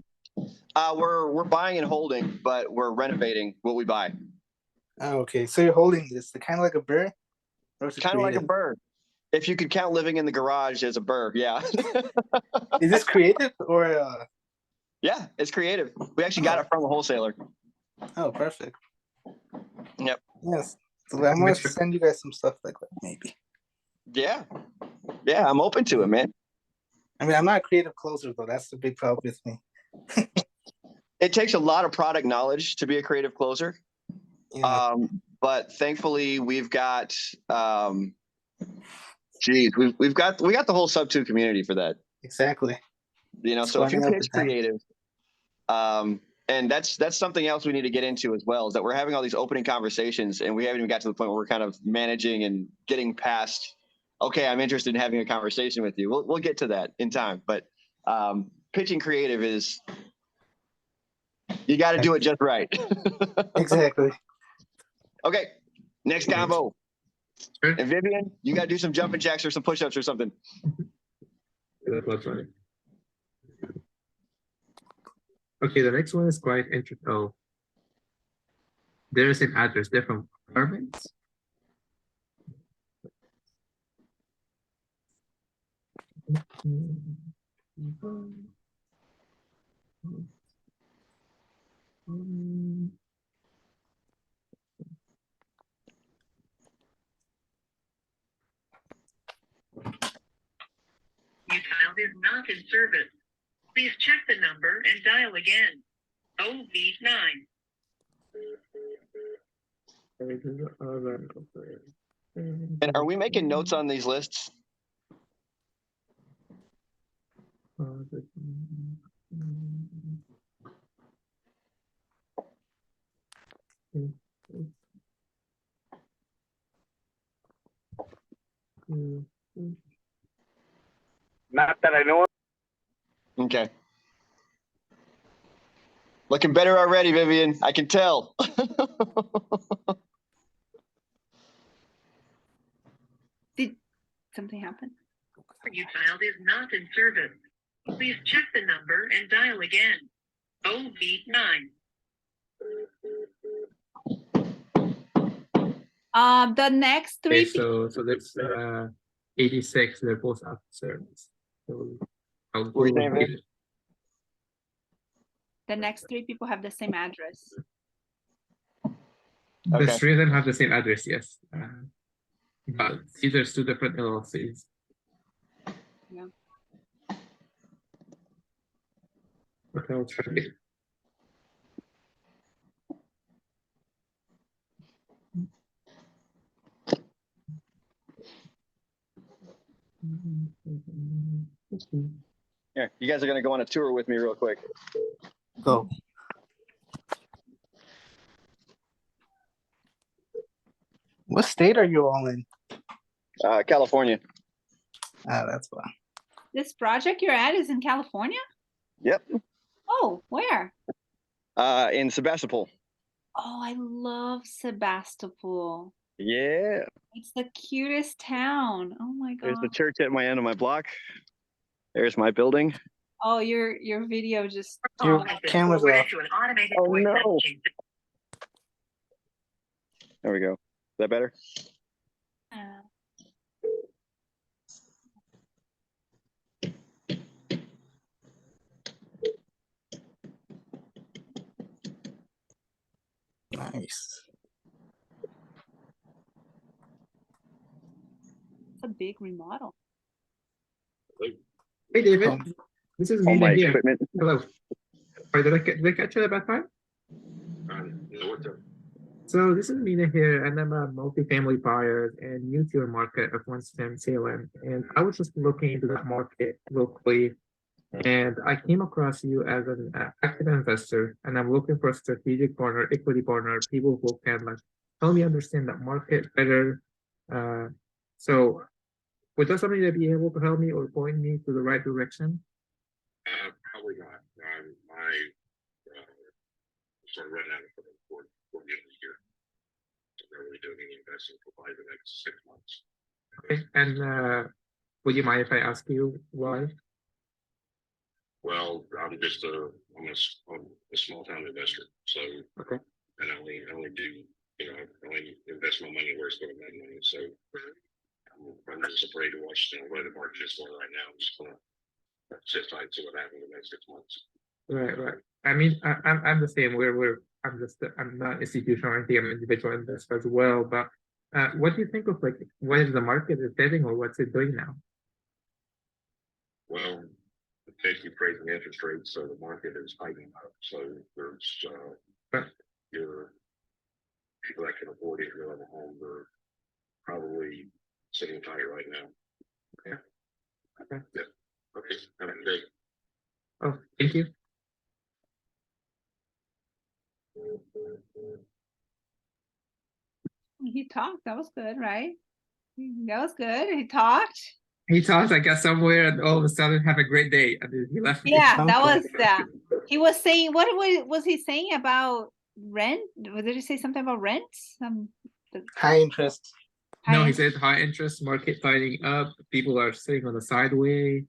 we're buying and holding, but we're renovating what we buy. Oh, okay. So you're holding this, kind of like a burr? Or is it Kind of like a creative? bird. If you could count living in the garage as a bird, yeah. Is this creative or Yeah, it's creative. We actually got it from a wholesaler. oh, perfect. Yep. Yes. So I'm gonna send you guys some stuff like that, maybe. Yeah. Yeah, I'm open to it, man. I mean, I'm not a creative closer though. That's the big problem with me. It takes a lot of product knowledge to be a creative closer. Yeah, But thankfully we've got we got the whole sub 2 community for that. exactly. You know, so if your Squaring up kid's with them. creative, and that's something else we need to get into as well, is that we're having all these opening conversations and we haven't even got to the point where we're kind of managing and getting past, okay, I'm interested in having a conversation with you. We'll get to that in time, but pitching creative is, you got to do it just right. Exactly. Okay, next combo. Sure. And Vivian, you got to do some jumping jacks or some push-ups or something. That looks funny. Okay, the next one is quite interesting. Oh, there is an address. They're from apartments. You dialed is not in service. Please check the number and dial again. OV9. And are we making notes on these lists? Not that I know of. Okay. Looking better already, Vivian. I can tell. Did something happen? You dialed is not in service. Please check the number and dial again. OV9. The next Okay, three. so that's 86. They're both out of service. So I'll go What were you with saying, Viv? The next three people have the same address. The Okay. three of them have the same address, yes. But see, there's two different LLCs. Yeah. Okay, I'll try it. Here, you guys are gonna go on a tour with me real quick. Go. What state are you all in? California. Ah, that's fine. This project you're at is in California? Yep. Oh, where? In Sebastopol. Oh, I love Sebastopol. Yeah. It's the cutest town. Oh my There's the god. church at my end of my block. There's my building. Oh, your video just. Your Call has been camera's forwarded off. to an automated Oh, voice no. messaging system. There we go. Is that better? Nice. It's a big remodel. Hey, David. Oh. This is All Mina my here. equipment. Hello. Sorry, did I catch you at a bad time? So this is Mina here, and I'm a multifamily buyer and new to your market of Winston-Salem. And I was just looking into that market locally. And I came across you as an active investor, and I'm looking for a strategic partner, equity partner, people who can like help me understand that market better. So would that somebody that be able to help me or point me to the right direction? Probably not. My sort of running out of for the end of the year. So I'm not really doing any investing for probably the next 6 months. Okay. And would you mind if I ask you why? Well, I'm a small town investor, so Okay. and I only do I only invest my money where it's going to make money. So I'm just afraid to watch where the market is going right now. I'm just gonna sit tight and see what happens in the next 6 months. Right, right. I mean, I'm the same. I'm not institutional or anything. I'm an individual investor as well. But what do you think of like what is the market is heading or what's it doing now? Well, the Fed keeps raising interest rates, so the market is tightening up. So there's your people that can afford it, real home, they're probably sitting tight right now. Okay. Okay. Yeah. Okay. Have a good day. Oh, thank you. He talked. That was good, right? That was good. He talked. He talks, I guess, somewhere, and all of a sudden, have a great day, and then he left. Yeah, that Okay. was he was saying, what was he saying about rent? Did he say something about rent? High interest. No, high he said high interest market tightening up. People are sitting on the sideway.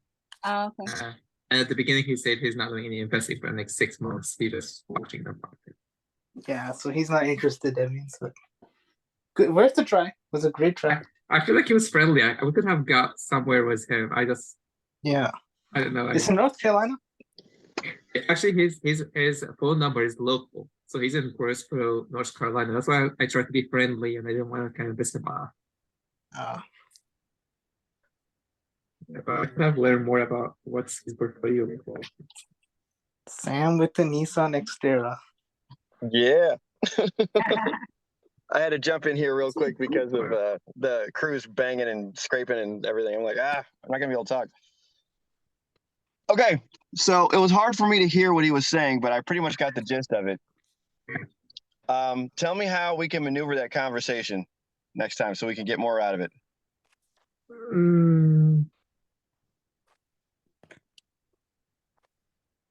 Oh, okay. And at the beginning, he said he's not doing any investing for the next 6 months. He's just watching the market. Yeah, so he's not interested. That means good. Worth a try. Was a great try. I feel like he was friendly. We could have got somewhere with him. I don't know. It's in North Carolina. Actually, his phone number is local, so he's in Forestville, North Carolina. That's why I tried to be friendly, and I didn't want to kind of piss him off. But I could have learned more about what's his portfolio involved. Sam with the Nissan Xterra. Yeah. I had to jump in here real quick because of the crew's banging and scraping and everything. I'm like, I'm not gonna be able to talk. Okay, so it was hard for me to hear what he was saying, but I pretty much got the gist of it. Tell me how we can maneuver that conversation next time so we can get more out of it.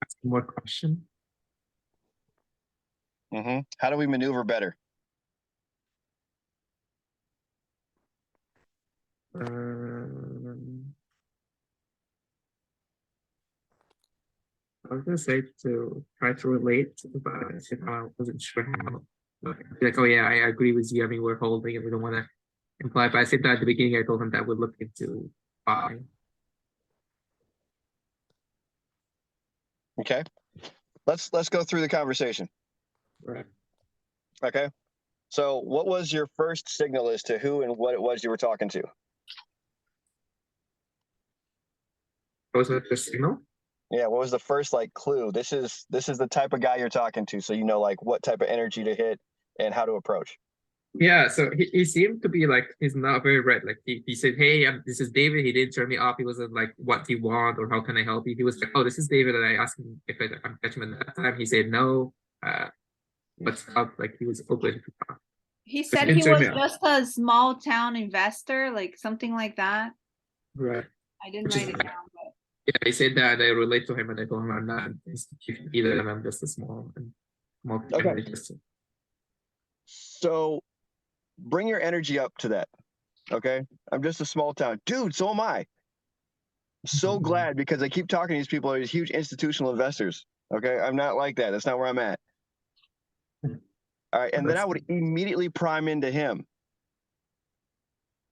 Ask more question. How do we maneuver better? I was gonna say to try to relate, but I wasn't sure how. Like, oh yeah, I agree with you. I mean, we're holding and we don't want to imply. But I said that at the beginning. I told him that we're looking to buy. Okay, let's go through the conversation. Right. Okay, so what was your first signal as to who and what it was you were talking to? Was it the signal? Yeah, what was the first like clue? This is the type of guy you're talking to, so you know like what type of energy to hit and how to approach. Yeah, so he seemed to be like he's not very red. Like he said, "Hey, this is David." He didn't turn me off. He wasn't like, "What do you want?" or "How can I help you?" He was like, "Oh, this is David." And I asked him if I'm catching him at that time. He said no. What's up? Like he was open to talk. He said he was just a small town investor, like something like that. Right. I didn't write it down, but yeah, I said that I relate to him, and I told him I'm not an institution either, and I'm just a small Okay. investor. So bring your energy up to that. Okay, I'm just a small town dude. So am I. So glad because I keep talking to these people are these huge institutional investors. Okay, I'm not like that. That's not where I'm at. All right, and then I would immediately prime into him.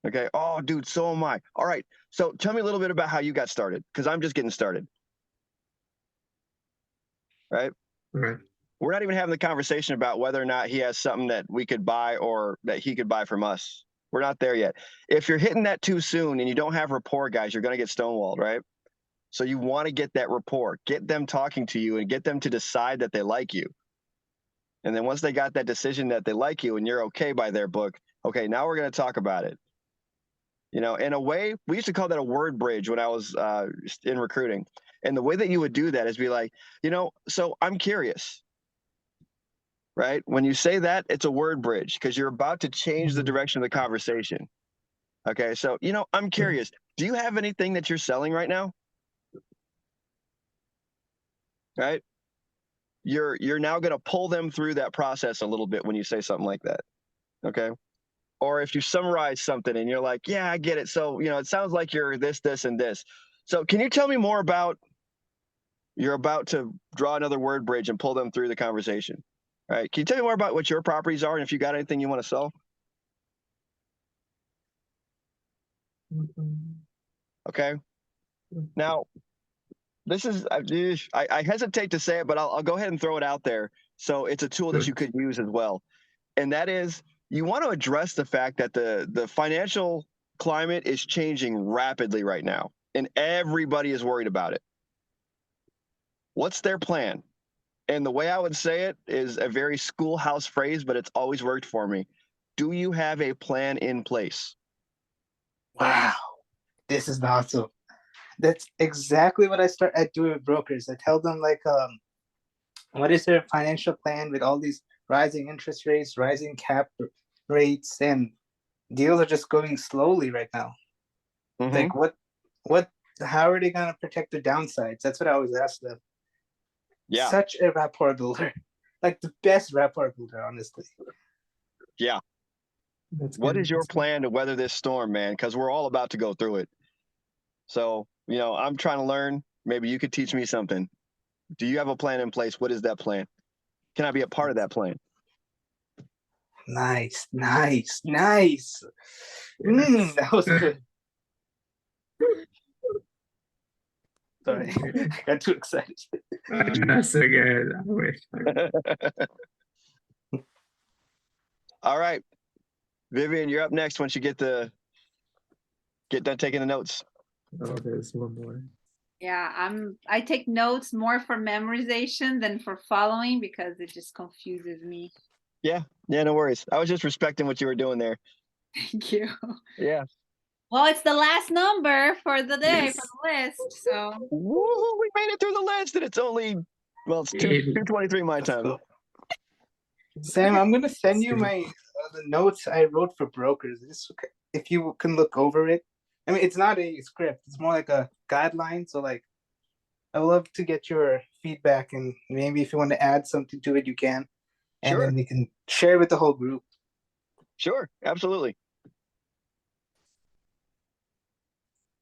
Okay. Oh, dude, so am I. All right. So tell me a little bit about how you got started, because I'm just getting started. Right. Right. We're not even having the conversation about whether or not he has something that we could buy or that he could buy from us. We're not there yet. If you're hitting that too soon and you don't have rapport, guys, you're going to get stonewalled, right? So you want to get that rapport, get them talking to you and get them to decide that they like you. And then once they got that decision that they like you and you're okay by their book, okay, now we're going to talk about it. You know, in a way, we used to call that a word bridge when I was in recruiting. And the way that you would do that is be like, so I'm curious, right? When you say that, it's a word bridge because you're about to change the direction of the conversation. Okay, so I'm curious. Do you have anything that you're selling right now? Right? You're now going to pull them through that process a little bit when you say something like that. Okay. Or if you summarize something and you're like, yeah, I get it. So, it sounds like you're this, this, and this. So can you tell me more about, you're about to draw another word bridge and pull them through the conversation. All right. Can you tell me more about what your properties are and if you got anything you want to sell? Okay. Now, this is, I hesitate to say it, but I'll go ahead and throw it out there. So it's a tool that you could use as well. And that is, you want to address the fact that the financial climate is changing rapidly right now, and everybody is worried about it. What's their plan? And the way I would say it is a very schoolhouse phrase, but it's always worked for me. Do you have a plan in place? Wow, this is awesome. That's exactly what I do with brokers. I tell them like, what is their financial plan with all these rising interest rates, rising cap rates, and deals are just going slowly right now. Like how are they gonna protect the downsides? That's what I always ask them. Yeah. Such a rapport builder. Like the best rapport builder, honestly. Yeah. What is your plan to weather this storm, man? Because we're all about to go through it. So, I'm trying to learn. Maybe you could teach me something. Do you have a plan in place? What is that plan? Can I be a part of that plan? Nice. That was good. Sorry, I got too excited. That's so good. I wish. All right, Vivian, you're up next once you get done taking the notes. Oh, there's one more. Yeah, I take notes more for memorization than for following because it just confuses me. Yeah, no worries. I was just respecting what you were doing there. Thank you. Yeah. Well, it's the last number for the day, Yes. for the list. So Woo, we made it through the list, and it's only, it's 2:23 my time. Cool. Sam, I'm gonna send you my the notes I wrote for brokers. If you can look over it. I mean, it's not a script. It's more like a guideline. So like, I would love to get your feedback, and maybe if you want to add something to it, you can. And Sure. then we can share with the whole group. Sure, absolutely.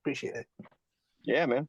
Appreciate it. Yeah, man.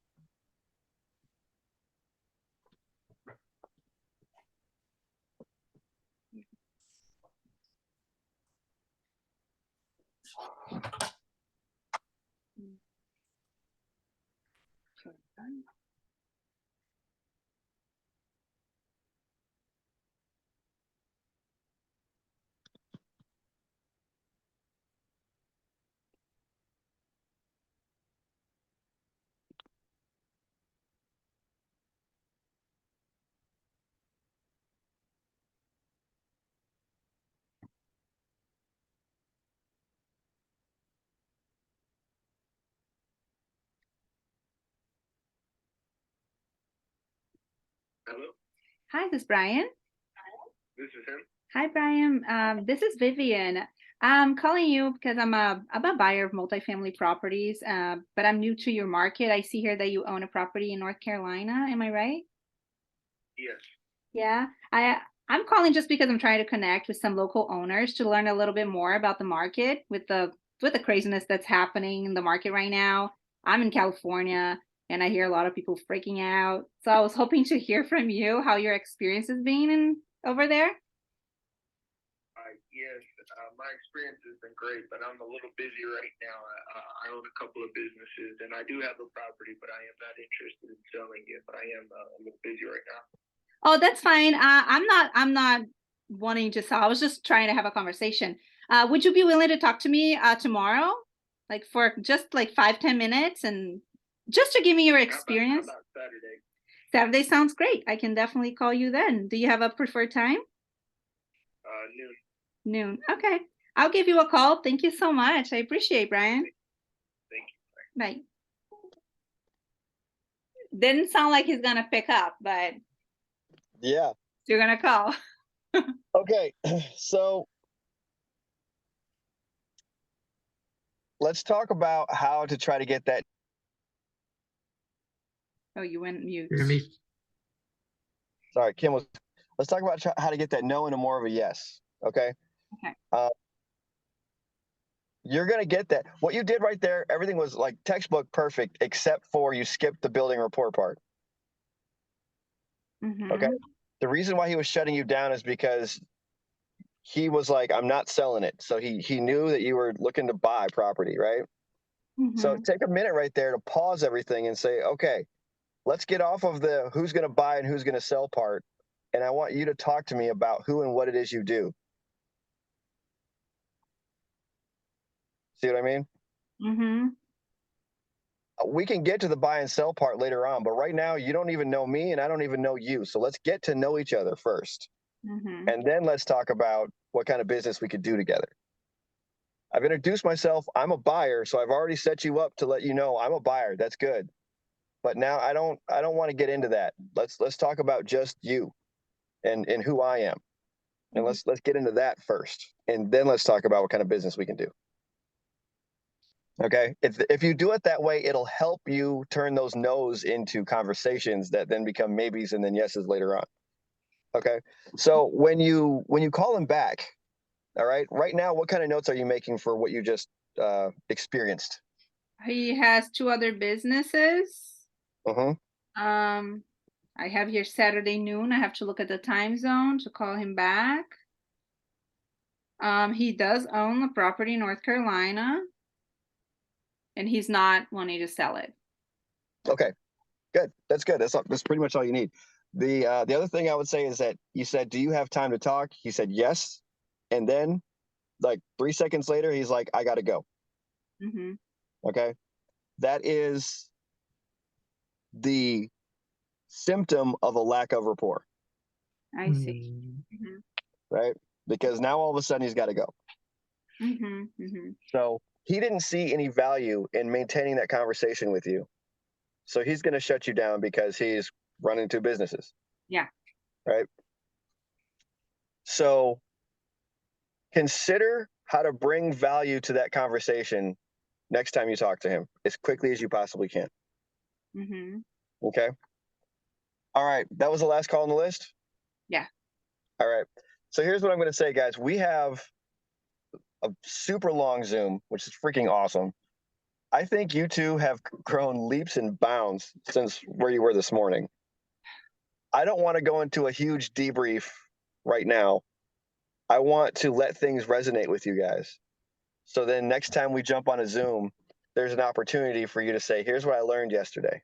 Hello, hi, this is Brian. this is him. Hi, Brian. This is Vivian. I'm calling you because I'm a buyer of multifamily properties, but I'm new to your market. I see here that you own a property in North Carolina. Am I right? Yes. Yeah. I'm calling just because I'm trying to connect with some local owners to learn a little bit more about the market with the craziness that's happening in the market right now. I'm in California and I hear a lot of people freaking out. So I was hoping to hear from you how your experience has been over there. Yes, my experience has been great, but I'm a little busy right now. I own a couple of businesses, and I do have a property, but I am not interested in selling it. But I am a little busy right now. Oh, that's fine. I'm not wanting to sell. I was just trying to have a conversation. Would you be willing to talk to me tomorrow, like for just like 5-10 minutes, and just to give me your experience? How about Saturday? Saturday sounds great. I can definitely call you then. Do you have a preferred time? Noon. Noon. Okay. I'll give you a call. Thank you so much. I appreciate it, Brian. Thank you. Bye. Didn't sound like he's gonna pick up, but Yeah. you're gonna call. Okay. So let's talk about how to try to get that. Oh, you went mute. Hear me? Sorry, Kim was. Let's talk about how to get that no into more of a yes. Okay. Okay. You're gonna get that. What you did right there, everything was like textbook perfect, except for you skipped the building report part. Mhm. Okay. The reason why he was shutting you down is because he was like, I'm not selling it. So he knew that you were looking to buy property, right? So Mhm. take a minute right there to pause everything and say, okay, let's get off of the who's gonna buy and who's gonna sell part. And I want you to talk to me about who and what it is you do. See what I mean? Mhm. We can get to the buy and sell part later on, but right now you don't even know me and I don't even know you. So let's get to know each other first. Mhm. And then let's talk about what kind of business we could do together. I've introduced myself. I'm a buyer, so I've already set you up to let you know I'm a buyer. That's good. But now I don't want to get into that. Let's talk about just you and who I am. And Mhm. let's get into that first. And then let's talk about what kind of business we can do. Okay? If you do it that way, it'll help you turn those no's into conversations that then become maybes and then yeses later on. Okay? So when you call him back, all right now, what kind of notes are you making for what you just experienced? He has 2 other businesses. Uh-huh. I have here Saturday noon. I have to look at the time zone to call him back. He does own a property in North Carolina, and he's not wanting to sell it. Okay, good. That's good. That's pretty much all you need. The other thing I would say is that you said, "Do you have time to talk?" He said yes, and then like 3 seconds later, he's like, "I got to go." Mm-hmm. Okay, that is the symptom of a lack of rapport, I see. Mm. Mm-hmm. right? Because now all of a sudden he's got to go. Mm-hmm. Mm-hmm. So he didn't see any value in maintaining that conversation with you. So he's going to shut you down because he's running 2 businesses. Yeah. Right. So consider how to bring value to that conversation next time you talk to him as quickly as you possibly can. Mm-hmm. Okay. All right. That was the last call on the list. Yeah. All right. So here's what I'm going to say, guys. We have a super long Zoom, which is freaking awesome. I think you two have grown leaps and bounds since where you were this morning. I don't want to go into a huge debrief right now. I want to let things resonate with you guys. So then next time we jump on a Zoom, there's an opportunity for you to say, here's what I learned yesterday.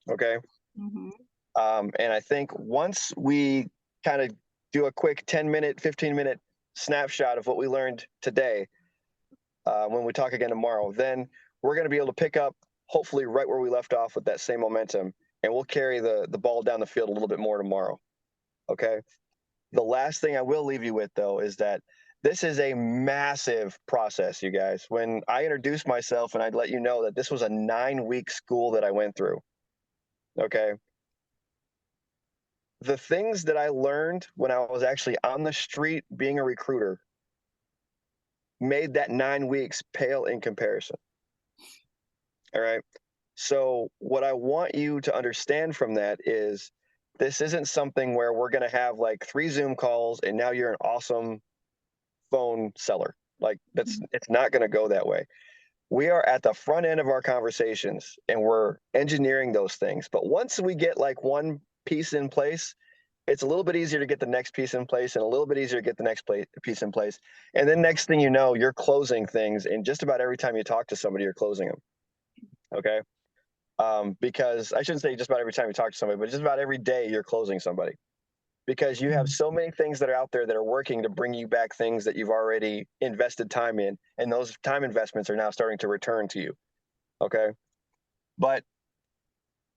Okay. Mm-hmm. And I think once we kind of do a quick 10-minute, 15-minute snapshot of what we learned today, when we talk again tomorrow, then we're going to be able to pick up hopefully right where we left off with that same momentum. And we'll carry the ball down the field a little bit more tomorrow. Okay. The last thing I will leave you with, though, is that this is a massive process, you guys. When I introduced myself and I'd let you know that this was a 9-week school that I went through, okay? The things that I learned when I was actually on the street being a recruiter made that 9 weeks pale in comparison. All right. So, what I want you to understand from that is this isn't something where we're going to have like 3 Zoom calls and now you're an awesome phone seller. Like it's not going to go that way. We are at the front end of our conversations and we're engineering those things. But once we get like one piece in place, it's a little bit easier to get the next piece in place and a little bit easier to get the next piece in place. And then next thing you know, you're closing things. And just about every time you talk to somebody, you're closing them. Okay. Because I shouldn't say just about every time you talk to somebody, but just about every day you're closing somebody. Because you have so many things that are out there that are working to bring you back things that you've already invested time in, and those time investments are now starting to return to you. Okay. But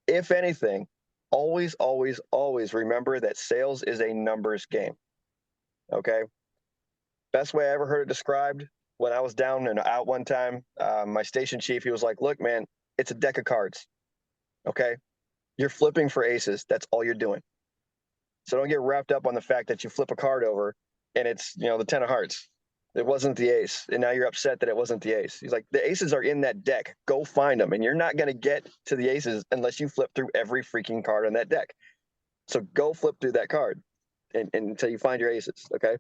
if anything, always, always, always remember that sales is a numbers game. Okay. Best way I ever heard it described when I was down and out one time, my station chief, he was like, look, man, it's a deck of cards. Okay. You're flipping for aces. That's all you're doing. So don't get wrapped up on the fact that you flip a card over and it's, you know, the 10 of hearts. It wasn't the ace. And now you're upset that it wasn't the ace. He's like, the aces are in that deck. Go find them. And you're not going to get to the aces unless you flip through every freaking card on that deck. So go flip through that card and until you find your aces. Okay.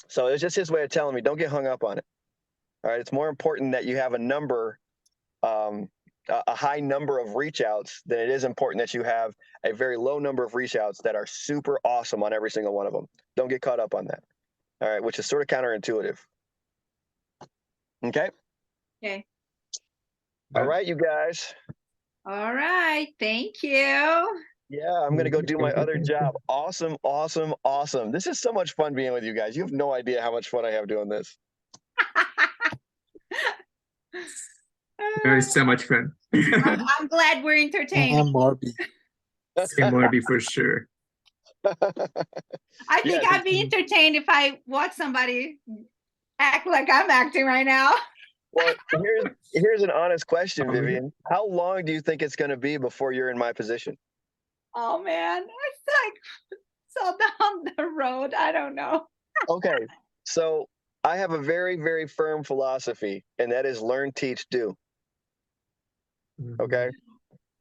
So it's just his way of telling me, don't get hung up on it. All right. It's more important that you have a number, a high number of reach outs than it is important that you have a very low number of reach outs that are super awesome on every single one of them. Don't get caught up on that. All right. Which is sort of counterintuitive. Okay. Okay. All right, you guys. All right. Thank you. Yeah, I'm going to go do my other job. Awesome, awesome, awesome. This is so much fun being with you guys. You have no idea how much fun I have doing this. It was so much fun. I'm glad we're entertained. And Morby. Same Morby for sure. I think Yeah, I'd be entertained if I watch somebody act like I'm acting right now. Well, here's an honest question, Oh, yeah. Vivian. How long do you think it's going to be before you're in my position? Oh man, it's like so down the road. I don't know. Okay, so I have a very, very firm philosophy, and that is learn, teach, do. Okay.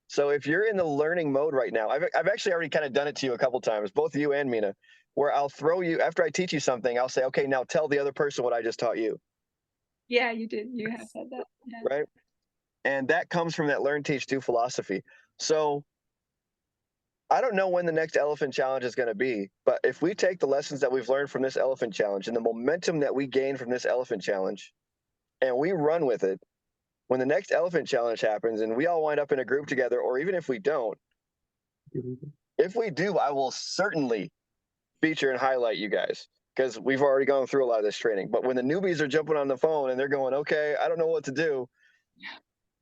So if you're in the learning mode right now, I've actually already kind of done it to you a couple times, both you and Mina, where I'll throw you after I teach you something. I'll say, okay, now tell the other person what I just taught you. Yeah, you did. You have said that. Yeah. Right. And that comes from that learn, teach, do philosophy. So I don't know when the next elephant challenge is going to be, but if we take the lessons that we've learned from this elephant challenge and the momentum that we gain from this elephant challenge and we run with it, when the next elephant challenge happens and we all wind up in a group together, or even if we don't, if we do, I will certainly feature and highlight you guys because we've already gone through a lot of this training. But when the newbies are jumping on the phone and they're going, okay, I don't know what to do,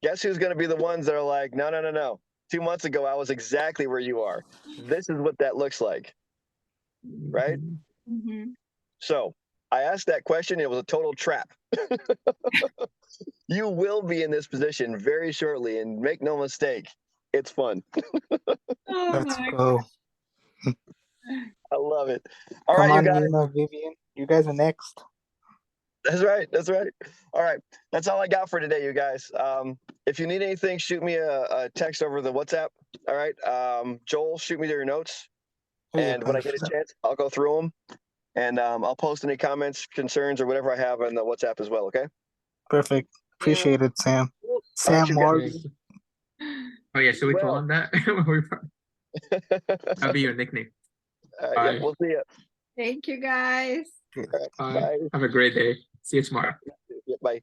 guess who's going to be the ones that are like, no, no, no, no. 2 months ago, I was exactly where you are. This is what that looks like. Right? Mhm. So I asked that question. It was a total trap. You will be in this position very shortly, and make no mistake, it's fun. Oh Let's my go. I love it. All Come right, you on, guys. Nina, Vivian. You guys are next. That's right. That's right. All right. That's all I got for today, you guys. If you need anything, shoot me a text over the WhatsApp. All right. Joel, shoot me your notes. Oh, yeah, And when I get a 100%. chance, I'll go through them. And I'll post any comments, concerns, or whatever I have on the WhatsApp as well. Okay. Perfect. Appreciate it, Sam. All Sam right, you guys. Morby. Oh yeah, should we call Well- him that? That'll be your nickname. Yeah, Bye. we'll see you. Thank you guys. Bye. Bye. Have a great day. See you tomorrow. Yeah, bye.